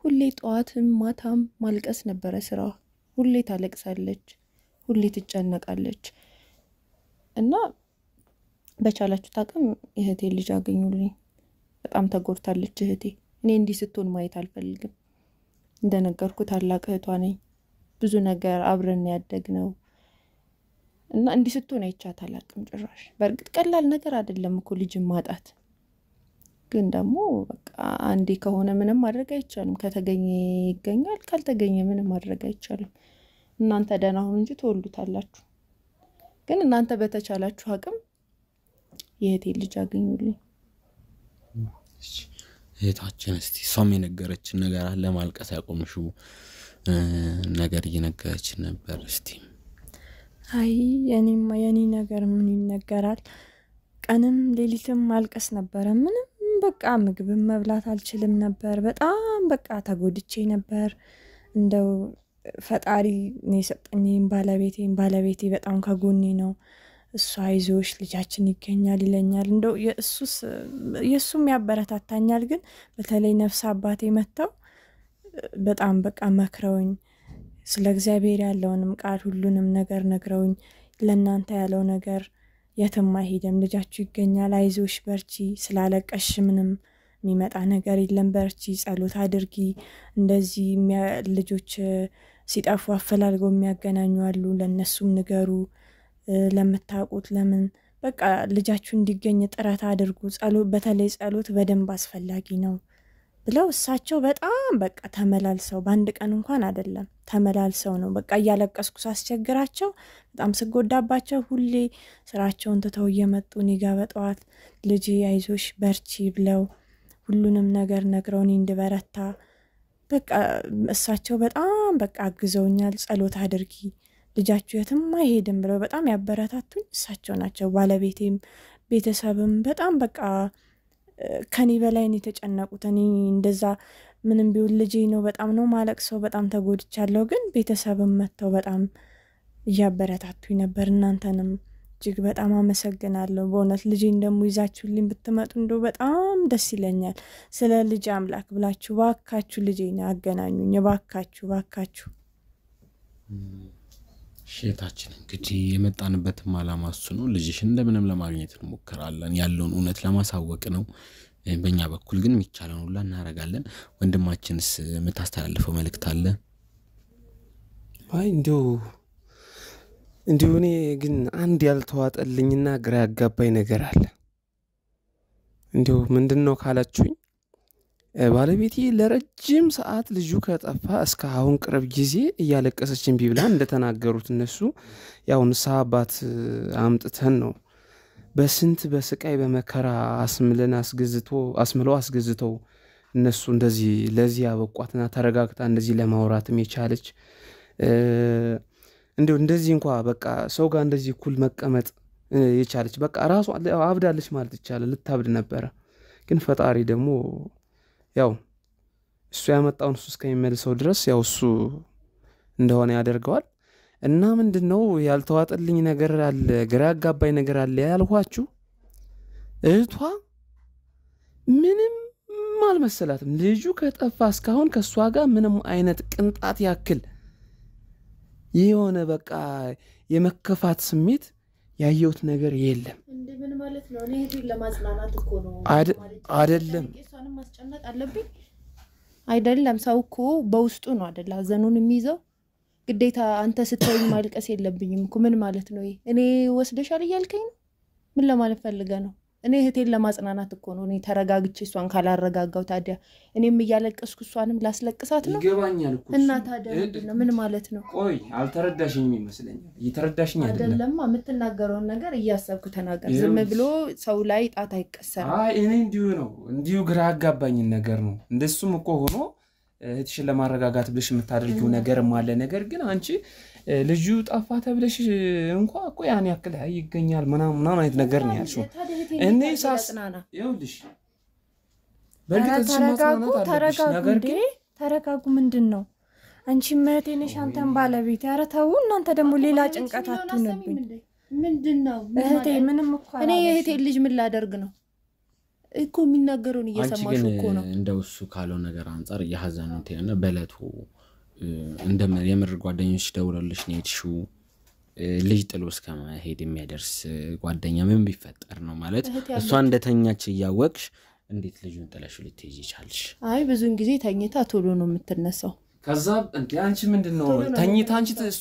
Speaker 1: ሁሌ ጧትም ማታም ማልቀስ ነበረ ስራዋ። ሁሌ ታለቅሳለች፣ ሁሌ ትጨነቃለች። እና በቻላችሁ ታቅም እህቴ ልጅ አገኙልኝ። በጣም ተጎድታለች እህቴ። እኔ እንዲህ ስትሆን ማየት አልፈልግም። እንደነገርኩ ታላቅ እህቷ ነኝ። ብዙ ነገር አብረን ያደግነው እና እንዲህ ስትሆን አይቻት አላቅም ጭራሽ። በርግጥ ቀላል ነገር አይደለም እኮ ልጅ ማጣት። ግን ደግሞ በቃ አንዴ ከሆነ ምንም ማድረግ አይቻልም። ከተገኘ ይገኛል፣ ካልተገኘ ምንም ማድረግ አይቻልም። እናንተ ደህና ሁኑ እንጂ ትወልዱታላችሁ። ግን እናንተ በተቻላችሁ አቅም የእህቴ ልጅ አገኙልኝ።
Speaker 3: እህታችን እስቲ ሷም የነገረችን ነገር አለ ማልቀስ ያቆምሽው ነገር እየነገረችን ነበር። እስቲ
Speaker 5: አይ የኔ ነገር ምን ይነገራል? ቀንም ሌሊትም ማልቀስ ነበረ። ምንም በቃ ምግብ መብላት አልችልም ነበር። በጣም በቃ ተጎድቼ ነበር። እንደው ፈጣሪ ነው የሰጠኝ ባለቤቴ በጣም ከጎኔ ነው። እሱ አይዞሽ ልጃችን ይገኛል ይለኛል። እንደው የሱም ያበረታታኛል። ግን በተለይ ነፍስ አባቴ መተው በጣም በቃ መክረውኝ ስለ እግዚአብሔር ያለውንም ቃል ሁሉንም ነገር ነግረውኝ ለእናንተ ያለው ነገር የትም አይሄድም፣ ልጃችሁ ይገኛል፣ አይዞሽ በርቺ፣ ስላለቀሽ ምንም የሚመጣ ነገር የለም፣ በርቺ፣ ጸሎት አድርጊ፣ እንደዚህ ልጆች ሲጠፉ አፈላልገው የሚያገናኙ አሉ፣ ለነሱም ንገሩ፣ ለምታውቁት ለምን በቃ ልጃችሁ እንዲገኝ ጥረት አድርጉ፣ በተለይ ጸሎት በደንብ አስፈላጊ ነው ብለው እሳቸው በጣም በቃ ተመላልሰው በአንድ ቀን እንኳን አይደለም ተመላልሰው ነው በቃ እያለቀስኩ ሳስቸግራቸው በጣም ስጎዳባቸው ሁሌ ስራቸውን ትተው እየመጡ እኔ ጋ በጠዋት ልጅ አይዞሽ በርቺ ብለው ሁሉንም ነገር ነግረውኝ እንድበረታ በቃ እሳቸው በጣም በቃ አግዘውኛል። ጸሎት አድርጊ ልጃችሁ የትም አይሄድም ብለው በጣም ያበረታቱኝ እሳቸው ናቸው። ባለቤቴም ቤተሰብም በጣም በቃ ከኔ በላይ ነው የተጨነቁት። እኔ እንደዛ ምንም ቢሆን ልጄ ነው በጣም ነው ማለቅሰው በጣም ተጎድቻለሁ። ግን ቤተሰብም መተው በጣም እያበረታቱኝ ነበር። እናንተንም እጅግ በጣም አመሰግናለሁ። በእውነት ልጄን ደግሞ ይዛችሁልኝ ብትመጡ እንደው በጣም ደስ ይለኛል። ስለ ልጅ አምላክ ብላችሁ ባካችሁ ልጄን አገናኙኝ ባካችሁ።
Speaker 3: ሼታችን እንግዲህ የመጣንበትም ዓላማ እሱ ነው። ልጅሽን እንደምንም ለማግኘት እንሞክራለን። ያለውን እውነት ለማሳወቅ ነው። በእኛ በኩል ግን የሚቻለውን ሁሉ እናደርጋለን። ወንድማችንስ የምታስተላልፈው መልእክት አለ?
Speaker 6: አይ እንዲሁ እኔ ግን አንድ ያልተዋጠልኝና ግራ ያጋባኝ ነገር አለ። እንዲሁ ምንድነው ካላችሁኝ ባለቤቴ ለረጅም ሰዓት ልጁ ከጠፋ እስከ አሁን ቅርብ ጊዜ እያለቀሰችን ቢብላ እንደተናገሩት እነሱ ያው ንስሐ አባት አምጥተን ነው በስንት በስቃይ በመከራ አስምለው አስገዝተው እነሱ እንደዚህ ለዚህ ያበቋትና ተረጋግታ እንደዚህ ለማውራትም የቻለች እንደዚህ እንኳን በቃ ሰው ጋር እንደዚህ እኩል መቀመጥ የቻለች በቃ ራሷ አብዳለች ማለት ይቻላል። ልታብድ ነበረ። ግን ፈጣሪ ደግሞ ያው እሱ ያመጣውን እሱ እስከሚመልሰው ድረስ ያው እሱ እንደሆነ ያደርገዋል። እና ምንድነው ያልተዋጠልኝ ነገር አለ፣ ግራ ያጋባኝ ነገር አለ ያልኳችሁ እህቷ ምንም አልመሰላትም። ልጁ ከጠፋ እስካሁን ከሷ ጋር ምንም አይነት ቅንጣት ያክል የሆነ በቃ የመከፋት ስሜት ያየሁት ነገር የለም።
Speaker 1: ምን ማለት ነው? እኔ እህቴን ለማጽናናት እኮ ነው
Speaker 6: አይደለም።
Speaker 1: እሷንም ማስጨነቅ አለብኝ አይደለም። ሰው እኮ በውስጡ ነው አይደል ሀዘኑን የሚይዘው። ግዴታ አንተ ስትወኝ ማልቀስ የለብኝም እኮ። ምን ማለት ነው? እኔ ወስደሻል እያልከኝ ነው? ምን ለማለት ፈልገ ነው? እኔ እህቴን ለማጽናናት እኮ ነው። እኔ ተረጋግቼ እሷን ካላረጋጋው ታዲያ እኔም እያለቀስኩ እሷንም ላስለቅሳት ነው?
Speaker 6: ይገባኛል እኮ
Speaker 1: እና ታዲያ ምንድነው? ምን ማለት ነው?
Speaker 6: ቆይ አልተረዳሽኝም ይመስለኛል። እየተረዳሽኝ አይደለም።
Speaker 1: የምትናገረውን ነገር እያሰብኩ ተናገር። ዝም ብሎ ሰው ላይ ጣት አይቀሰርም።
Speaker 6: አይ እኔ እንዲሁ ግራ አጋባኝ ነገር ነው። እንደሱም እኮ ሆኖ እህትሽን ለማረጋጋት ብለሽ የምታደርጊው ነገር ማለ ነገር ግን አንቺ ልጁ ጠፋ ተብለሽ እንኳን እኮ ያን ያክል ይገኛል ምናምን አይነት ነገር ነው ያልሽው። እኔ ይኸውልሽ በእርግጥ
Speaker 5: ተረጋጉ። ምንድነው አንቺ መቴ ነሽ አንተን ባለቤት ያረታው እናንተ ደግሞ ሌላ ጭንቀት አትነብኝ።
Speaker 1: ምንድነው
Speaker 5: እህቴ ምንም እኮ
Speaker 1: እኔ የእህቴ ልጅ ምን ላደርግ ነው እኮ የሚናገሩን እየሰማሽ እኮ ነው።
Speaker 3: እንደው እሱ ካለው ነገር አንፃር ያሐዘኑ እንተና በለቱ እንደምን የምር ጓደኞች ደውለልሽ ነው የትሽው ልጅ ጥሎ እስከመሄድ የሚያደርስ ጓደኛ ምን ቢፈጠር ነው ማለት እሷ እንደተኛች ያወቅሽ እንዴት ልጁን ጥለሽው ልትይጂ ቻልሽ?
Speaker 1: አይ ብዙን ጊዜ ተኝታ ቶሎ ነው የምትነሳው።
Speaker 6: ከዛ እንዴ አንቺ ምንድነው ተኝታ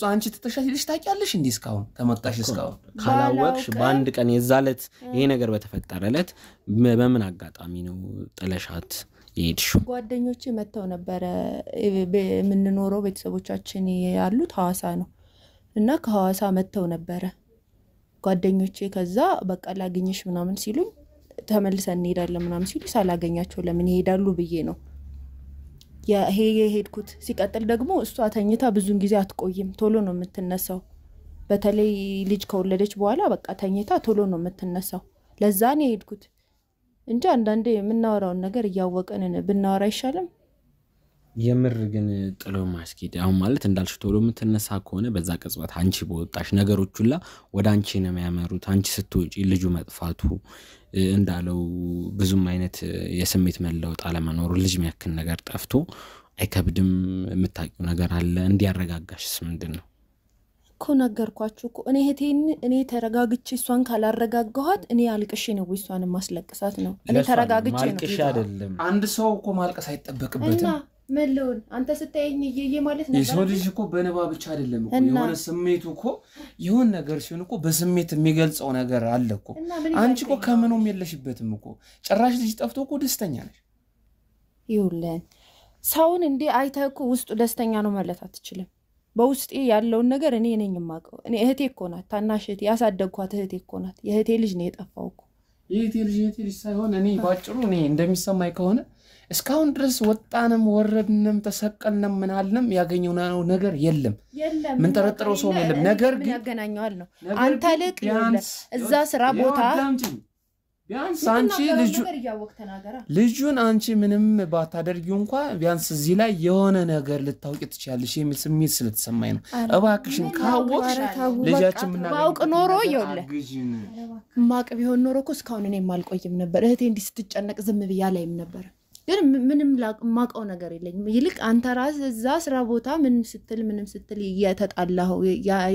Speaker 6: አንቺ ትተሻት ልጅ ታውቂያለሽ እንዴ እስካሁን ከመጣሽ እስካሁን
Speaker 3: ካላወቅሽ በአንድ ቀን የዛለት ይሄ ነገር በተፈጠረለት በምን አጋጣሚ ነው ጥለሻት የሄድሽው?
Speaker 1: ጓደኞቼ መተው ነበር የምንኖረው ቤተሰቦቻችን ያሉት ሐዋሳ ነው እና ከሐዋሳ መተው ነበር ጓደኞቼ ከዛ በቃ ላግኝሽ ምናምን ሲሉኝ ተመልሰን እንሄዳለን ምናምን ሲሉ ሳላገኛቸው ለምን ይሄዳሉ ብዬ ነው የሄድኩት ሲቀጥል ደግሞ እሷ ተኝታ ብዙን ጊዜ አትቆይም ቶሎ ነው የምትነሳው በተለይ ልጅ ከወለደች በኋላ በቃ ተኝታ ቶሎ ነው የምትነሳው ለዛ ነው የሄድኩት እንጂ አንዳንዴ የምናወራውን ነገር እያወቀን ብናወራ አይሻልም
Speaker 3: የምር ግን ጥሎ ማስኪድ አሁን ማለት እንዳልሽ ቶሎ የምትነሳ ከሆነ በዛ ቅጽበት አንቺ በወጣሽ ነገሮች ሁላ ወደ አንቺ ነው የሚያመሩት አንቺ ስትወጪ ልጁ መጥፋቱ እንዳለው ብዙም አይነት የስሜት መለወጥ አለመኖሩ ልጅ የሚያክል ነገር ጠፍቶ አይከብድም የምታውቂው ነገር አለ እንዲያረጋጋሽስ ምንድነው
Speaker 1: እኮ ነገርኳችሁ እኮ እኔ ተረጋግቼ እሷን ካላረጋጋኋት እኔ አልቅሼ ነው እሷን ማስለቅሳት ነው እኔ ተረጋግቼ ነው
Speaker 3: ማልቅሽ አይደለም
Speaker 6: አንድ ሰው እኮ ማልቀስ አይጠበቅበትም
Speaker 1: መለውን አንተ ስታየኝ ይዬ ማለት ነበር
Speaker 6: የሰው ልጅ እኮ በነባ ብቻ አይደለም እኮ የሆነ ስሜቱ እኮ የሆነ ነገር ሲሆን እኮ በስሜት የሚገልጸው ነገር አለ እኮ አንቺ እኮ ከምንም የለሽበትም እኮ ጭራሽ ልጅ ጠፍቶ እኮ ደስተኛ ነሽ
Speaker 1: ይውለን ሰውን እንዴ አይተህ እኮ ውስጡ ደስተኛ ነው ማለት አትችልም በውስጤ ያለውን ነገር እኔ ነኝ የማውቀው እኔ እህቴ እኮ ናት ታናሽ እህቴ ያሳደግኳት እህቴ እኮ ናት የእህቴ ልጅ ነው የጠፋው እኮ
Speaker 6: የእህቴ ልጅ ሳይሆን እኔ ባጭሩ እኔ እንደሚሰማይ ከሆነ እስካሁን ድረስ ወጣንም ወረድንም ተሰቀልንም ምናልንም ያገኘው ነገር የለም ምን ተረጥረው ሰው የለም ነገር ግን
Speaker 1: ያገናኛል ነው አንተ ልቅ እዛ ስራ ቦታ
Speaker 6: ቢያንስ አንቺ ልጁን አንቺ ምንም ባታደርጊው እንኳን ቢያንስ እዚህ ላይ የሆነ ነገር ልታውቂ ትችያለሽ የሚል ስሜት ስለተሰማኝ ነው እባክሽን ካወቅሽ ልጃችን
Speaker 1: ማውቅ ኖሮ ይውለ ማቅ ቢሆን ኖሮ እኮ እስካሁን እኔ ማልቆይም ነበር እህቴ እንዲህ ስትጨነቅ ዝም ብያ ላይም ነበር ግን ምንም ማቀው ነገር የለኝም ይልቅ አንተ ራስ እዛ ስራ ቦታ ምንም ስትል የተጣላው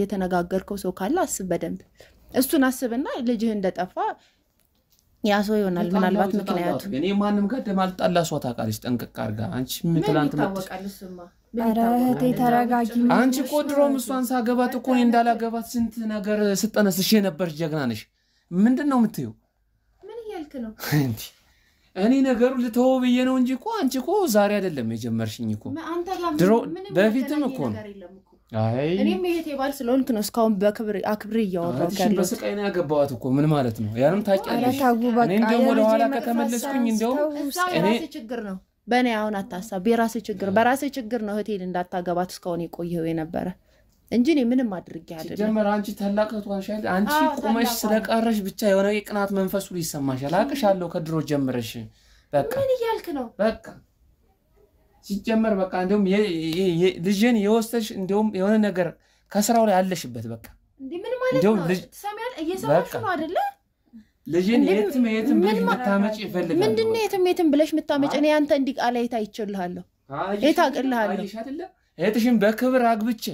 Speaker 1: የተነጋገርከው ሰው ካለ አስብ በደንብ እሱን አስብና ልጅህ እንደጠፋ ያሰው ይሆናል ምናልባት ምክንያቱ
Speaker 6: እኔ ማንንም ጋር ደማልጣላ ሰው ታቃለች ጠንቀቅ አርጋ አንቺ ምን ትላንት
Speaker 1: መጣልስማ
Speaker 5: አረህቴ ተረጋጊ
Speaker 6: አንቺ እኮ ድሮም እሷን ሳገባት እኮ እንዳላገባት ስንት ነገር ስጠነስሽ ነበር ጀግና ነሽ ምንድነው የምትዩ
Speaker 1: ምን ይልክ ነው
Speaker 6: እንዴ እኔ ነገሩ ልተው ብዬ ነው እንጂ እኮ አንቺ እኮ ዛሬ አይደለም የጀመርሽኝ እኮ ድሮ በፊትም እኮ አይ
Speaker 1: እኔም ይሄ ባል ስለሆንክ ነው እስካሁን በክብር አክብር ያወራው
Speaker 6: ያለው በስቃይ ነው ያገባዋት እኮ ምን ማለት ነው ያንም ታውቂያለሽ እኔ እንደው ወደ ኋላ ከተመለስኩኝ እንደው
Speaker 1: እኔ ችግር ነው በእኔ አሁን አታሳብ በራሴ ችግር ነው እህቴን እንዳታገባት እስካሁን የቆየው የነበረ እንጂ እኔ ምንም አድርጌ አይደለም
Speaker 6: ጀመር አንቺ ተላቀቷን ሻል አንቺ ቆመሽ ስለቀረሽ ብቻ የሆነ የቅናት መንፈሱ ይሰማሻል አቅሻለሁ ከድሮ ጀምረሽ በቃ
Speaker 1: ምን ይያልክ ነው
Speaker 6: በቃ ሲጀመር በቃ እንደውም ልጅን የወስተሽ እንደውም የሆነ ነገር ከስራው ላይ አለሽበት በቃ
Speaker 1: እንዴ ምን ማለት ነው ተሰሚያል እየሰማሽ ነው አይደለ
Speaker 6: ልጅን የትም ብለሽ መታመጭ ይፈልጋል
Speaker 1: ምንድነው የትም ብለሽ መታመጭ እኔ አንተ እንዲቃላይታ ይችላልሃለሁ የታቀልሃለሁ
Speaker 6: አይሽ አይደለ እህትሽን በክብር አግብቼ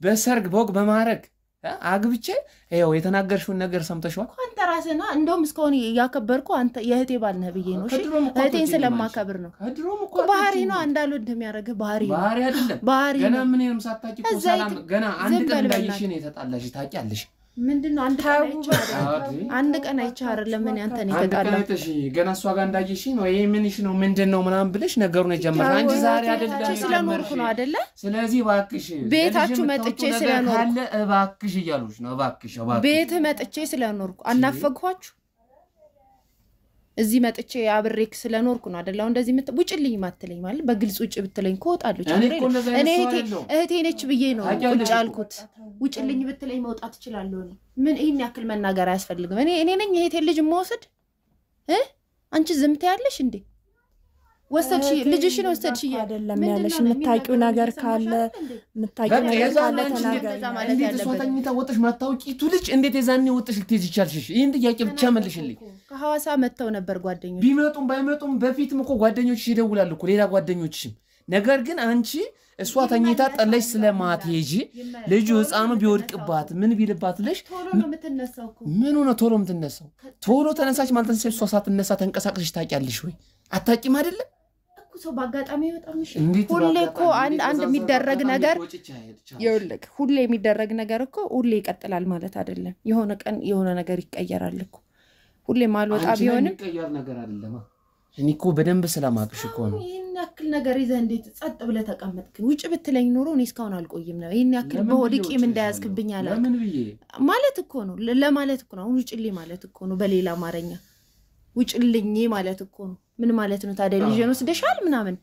Speaker 6: በሰርግ ቦግ በማረግ አግብቼ ይሄው የተናገርሽውን ነገር ሰምተሽዋል
Speaker 1: አንተ ራስና እንደውም እስካሁን ያከበርኩ አንተ የእህቴ ባል ነህ ብዬ ነው እሺ እህቴን ስለማከብር ነው
Speaker 6: ከድሮም እኮ
Speaker 1: ባህሪ ነው እንዳልወድ የሚያረግ ባህሪ
Speaker 6: አይደለም ገና ምንም ሳታቂ እኮ ሰላም ገና አንድ ቀን እንዳይሽ ነው የተጣላሽ ታቂያለሽ
Speaker 1: ምንድነው አንድ ቀን አይቻር ለምን አንተ ነው የተጣላው
Speaker 6: ገና እሷ ጋር እንዳይሽ ነው ይሄ ምንሽ ነው ምንድነው ምናምን ብለሽ ነገሩን የጀመረው አንቺ ዛሬ አይደለም
Speaker 1: ስለኖርኩ ነው አይደለ
Speaker 6: ስለዚህ እባክሽ
Speaker 1: ቤታችሁ መጥቼ ስለኖርኩ
Speaker 6: አለ እባክሽ እያሉሽ ነው እባክሽ
Speaker 1: ቤት መጥቼ ስለኖርኩ አናፈቅኳችሁ እዚህ መጥቼ አብሬክ ስለኖርኩ ነው አይደል እንደዚህ ውጭልኝ ማትለኝ ማለት በግልጽ ውጭ ብትለኝ ኮጣለች እኔ እህቴ ነች ብዬ ነው ቁጭ አልኩት ውጭልኝ ብትለኝ መውጣት እችላለሁ ምን ይሄን ያክል መናገር አያስፈልግም እኔ ነኝ እህቴ ልጅ መወሰድ አንቺ ዝም ትያለሽ እንዴ ወሰድሽ ልጅሽን ወሰድሽ
Speaker 5: አይደለም ያለሽ የምታውቂው ነገር ካለ የምታውቂው ነገር ካለ ተናገር
Speaker 6: ማለት ያለበት ሶስተኛ ወጥሽ ማታውቂቱ ልጅ እንዴት የዛኔ ወጥሽ ልትይዝ ይቻልሽ ይሄን ጥያቄ ብቻ መልሽልኝ
Speaker 1: ከሐዋሳ መተው ነበር ጓደኞች
Speaker 6: ቢመጡም ባይመጡም በፊትም እኮ ጓደኞችሽ ይደውላሉ እኮ ሌላ ጓደኞችሽም ነገር ግን አንቺ እሷ ተኝታ ጠለሽ ስለማትሄጂ ልጁ ህፃኑ ቢወድቅባት ምን ቢልባት ልሽ
Speaker 1: ቶሎ ነው የምትነሳው እኮ
Speaker 6: ምን ሆነ ቶሎ የምትነሳው ቶሎ ተነሳች ማለት ነው እሷ ሳትነሳ ተንቀሳቀስሽ ታውቂያለሽ ወይ አታውቂም አይደለ
Speaker 1: እኮ ሰው ባጋጣሚ ይወጣምሽ ሁሌ እኮ አንድ የሚደረግ ነገር ይኸውልህ ሁሌ የሚደረግ ነገር እኮ ሁሌ ይቀጥላል ማለት አይደለም የሆነ ቀን የሆነ ነገር ይቀየራል እኮ ሁሌ ማልወጣ ቢሆንም
Speaker 6: ይቀየር ነገር አይደለም እኔ እኮ በደንብ ስለማቅሽ እኮ ነው
Speaker 1: ይሄን ያክል ነገር ይዘህ እንዴት ጸጥ ብለህ ተቀመጥክ ውጭ ብትለኝ ኖሮ እኔ እስካሁን አልቆይም ነው ይሄን ያክል በሆድቂ ምን እንዳያዝክብኝ አላልክ
Speaker 6: ለምን ብዬ
Speaker 1: ማለት እኮ ነው ለማለት እኮ ነው ውጭልኝ ማለት እኮ ነው በሌላ አማርኛ ውጭልኝ ማለት እኮ ነው ምን ማለት ነው ታዲያ ልጅን ወስደሻል ምናምን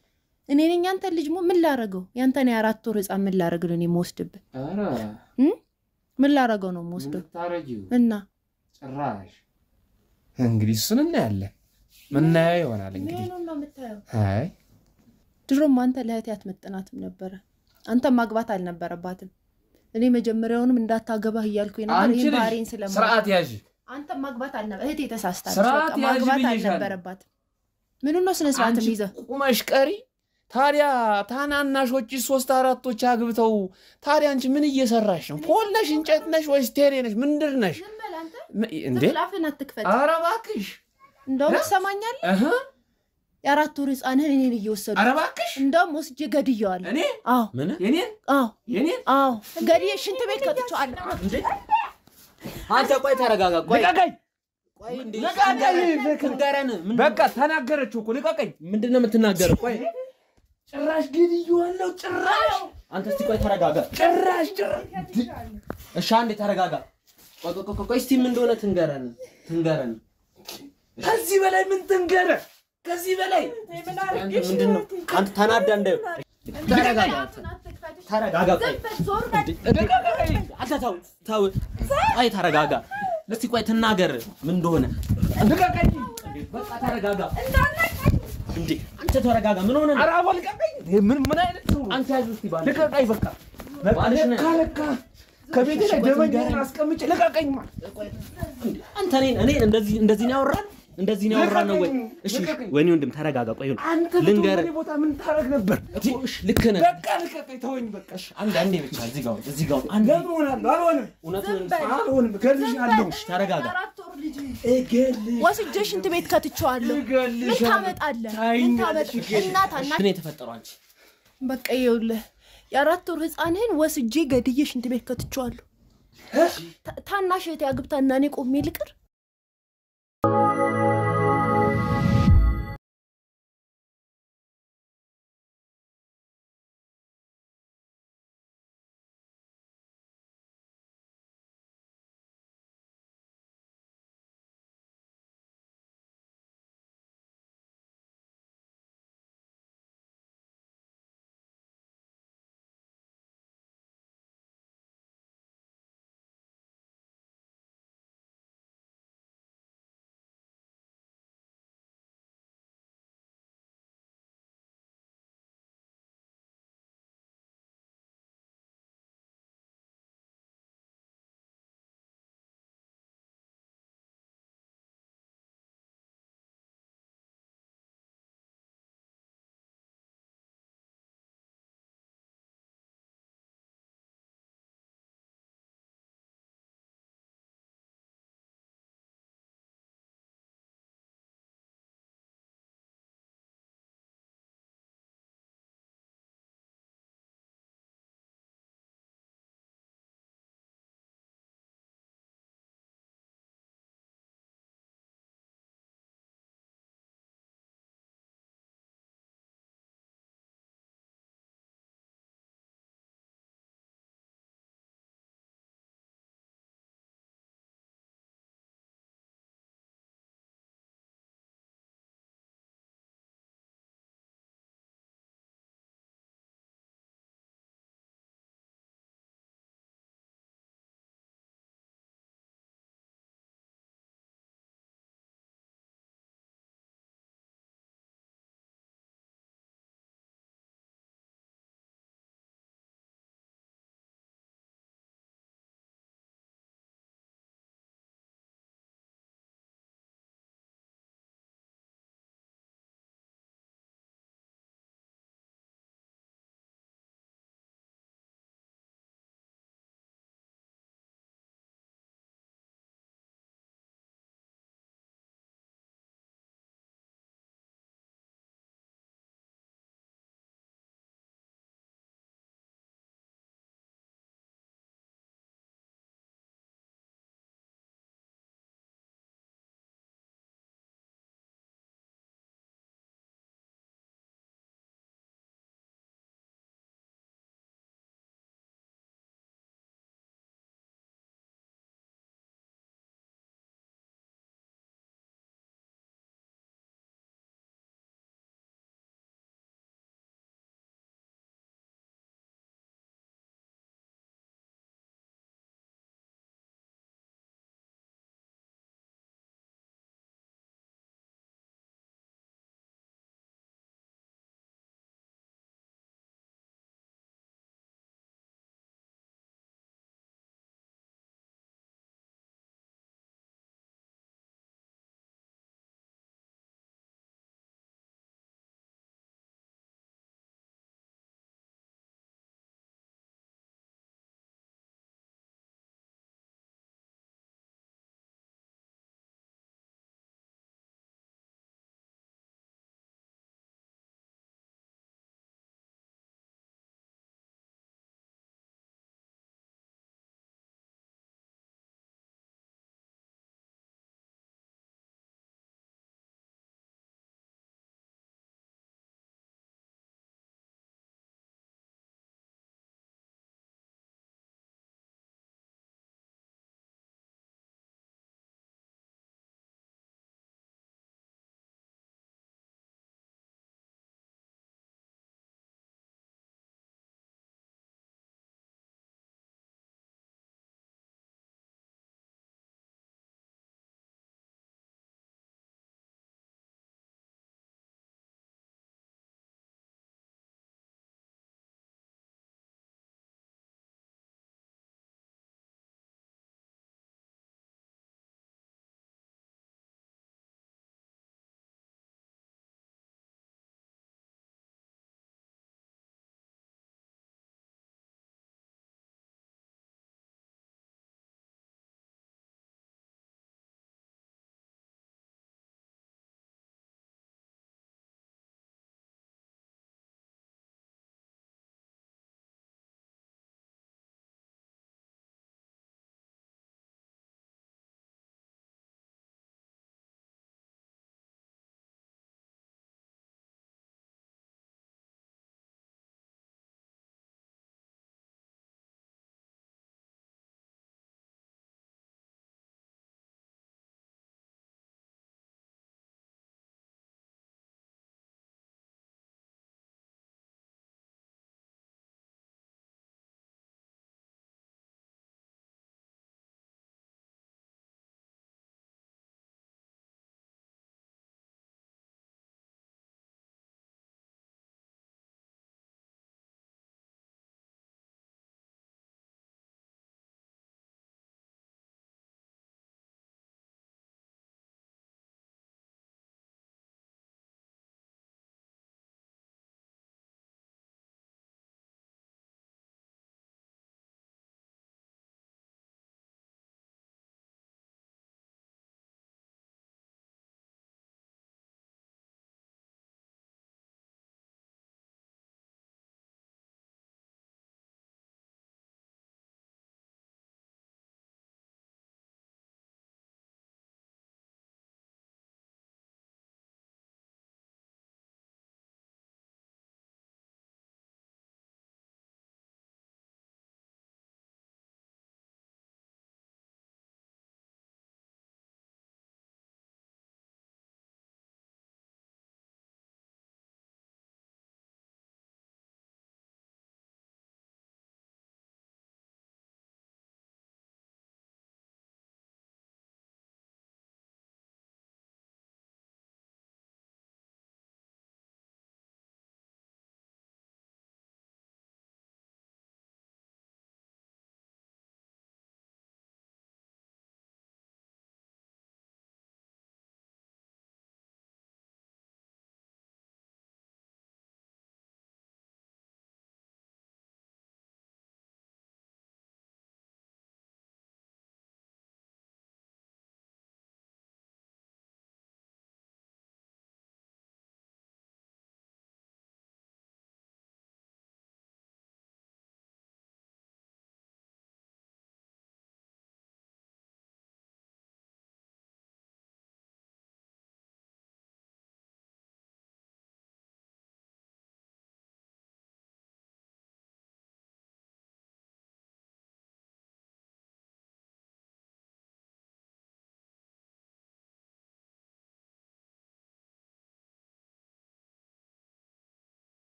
Speaker 1: እኔ ነኝ አንተ ልጅ ምን ላረገው ያንተን የ4 ወር ህፃን ምን ላረግ ነው እኔ የምወስድብህ
Speaker 6: ኧረ
Speaker 1: ምን ላረገው ነው የምወስደው
Speaker 6: ታረጂው
Speaker 1: እና
Speaker 6: ጭራሽ እንግዲህ እሱን እናያለን ምናየው ይሆናል እንግዲህ
Speaker 1: ምን ነው የምታየው
Speaker 6: አይ
Speaker 1: ድሮም አንተ ለህት ያትመጥናትም ነበር አንተ ማግባት አልነበረባትም እኔ መጀመሪያውንም እንዳታገባህ ይያልኩኝ ነበር ይሄን ባሪን ስለማ
Speaker 6: ስርዓት ያዥ
Speaker 1: አንተ ማግባት አልነበረ እህቴ ተሳስታለች በቃ ማግባት አልነበረባትም ምን ነው ስነ ስርዓትም ይዘህ
Speaker 6: ቁመሽ ቀሪ ታዲያ ታናናሾች 3-4ቶች አግብተው ታዲያ አንቺ ምን እየሰራሽ ነው ፖል ነሽ እንጨት ነሽ ወይስ ቴሬ ነሽ ምንድር ነሽ
Speaker 1: እንዴ ላፍና ትክፈት
Speaker 6: ኧረ እባክሽ
Speaker 1: እንደው ሰማኛል የ4 ወር ህፃንህን እኔን እየወሰዱ
Speaker 6: ኧረ እባክሽ
Speaker 1: እንደውም ወስጄ ገድየዋለሁ
Speaker 6: እኔ
Speaker 1: አዎ
Speaker 6: ምን የኔን
Speaker 1: አዎ ገድዬ ሽንት ቤት ከትቼዋለሁ እንዴ
Speaker 2: አንተ ቆይ ተረጋጋ ቆይ
Speaker 6: ልቀቀኝ
Speaker 2: ቆይ እንዴ
Speaker 6: ልቀቀኝ በቃ ተናገረችው እኮ ልቀቀኝ
Speaker 2: ምንድነው የምትናገረው ቆይ
Speaker 6: ጭራሽ ገድየዋለሁ ጭራሽ
Speaker 2: አንተ እስቲ ቆይ ተረጋጋ
Speaker 6: ጭራሽ
Speaker 2: እሺ አንዴ ተረጋጋ ቆይ እስቲ ምን እንደሆነ ትንገረን
Speaker 6: ከዚህ በላይ ምን ትንገረ ከዚህ በላይ
Speaker 2: ምንድነው አንተ ተናዳ እንደው ተረጋጋ ቆይ አንተ ተው አይ ተረጋጋ እስቲ ቆይ ትናገር ምን እንደሆነ
Speaker 6: ልቀቀኝ
Speaker 2: በቃ ተረጋጋ እንዴ አንተ ተረጋጋ ምን ሆነ
Speaker 6: ኧረ ልቀቀኝ ምን አይነት ነው
Speaker 2: አንተ ያዙ እስቲ ባል
Speaker 6: ልቀቀኝ በቃ ለካ ከቤቴ ላይ ደመኛን አስቀምጬ ልቀቀኝ
Speaker 2: አንተ እኔ እንደዚህ ነው ያወራን እንደዚህ ነው ያወራን ነው ወይ እሺ ወይኔ ወንድም ተረጋጋ ቆይ ልንገር
Speaker 6: ቦታ ምን ታረግ ነበር
Speaker 2: እሺ ልክ ነህ
Speaker 6: በቃ ልቀቀኝ ተወኝ በቃ እሺ
Speaker 2: አንዴ ብቻ እዚህ ጋር አንዴ
Speaker 6: አልሆነም አልሆነም ገልሻለሁ
Speaker 2: ተረጋጋ
Speaker 1: ወስጄ ሽንት ቤት ከትቼዋለሁ ምን ታመጣለህ ምን ታመጣለህ እናት አናት
Speaker 2: ምን የተፈጠረው አንቺ
Speaker 1: በቃ ይኸውልህ የ4 ወር ህፃንህን ወስጄ ገድዬ ሽንት ቤት ከትቼዋለሁ ታናሽ እህቴ አግብታና እኔ ቆሜ ልቅር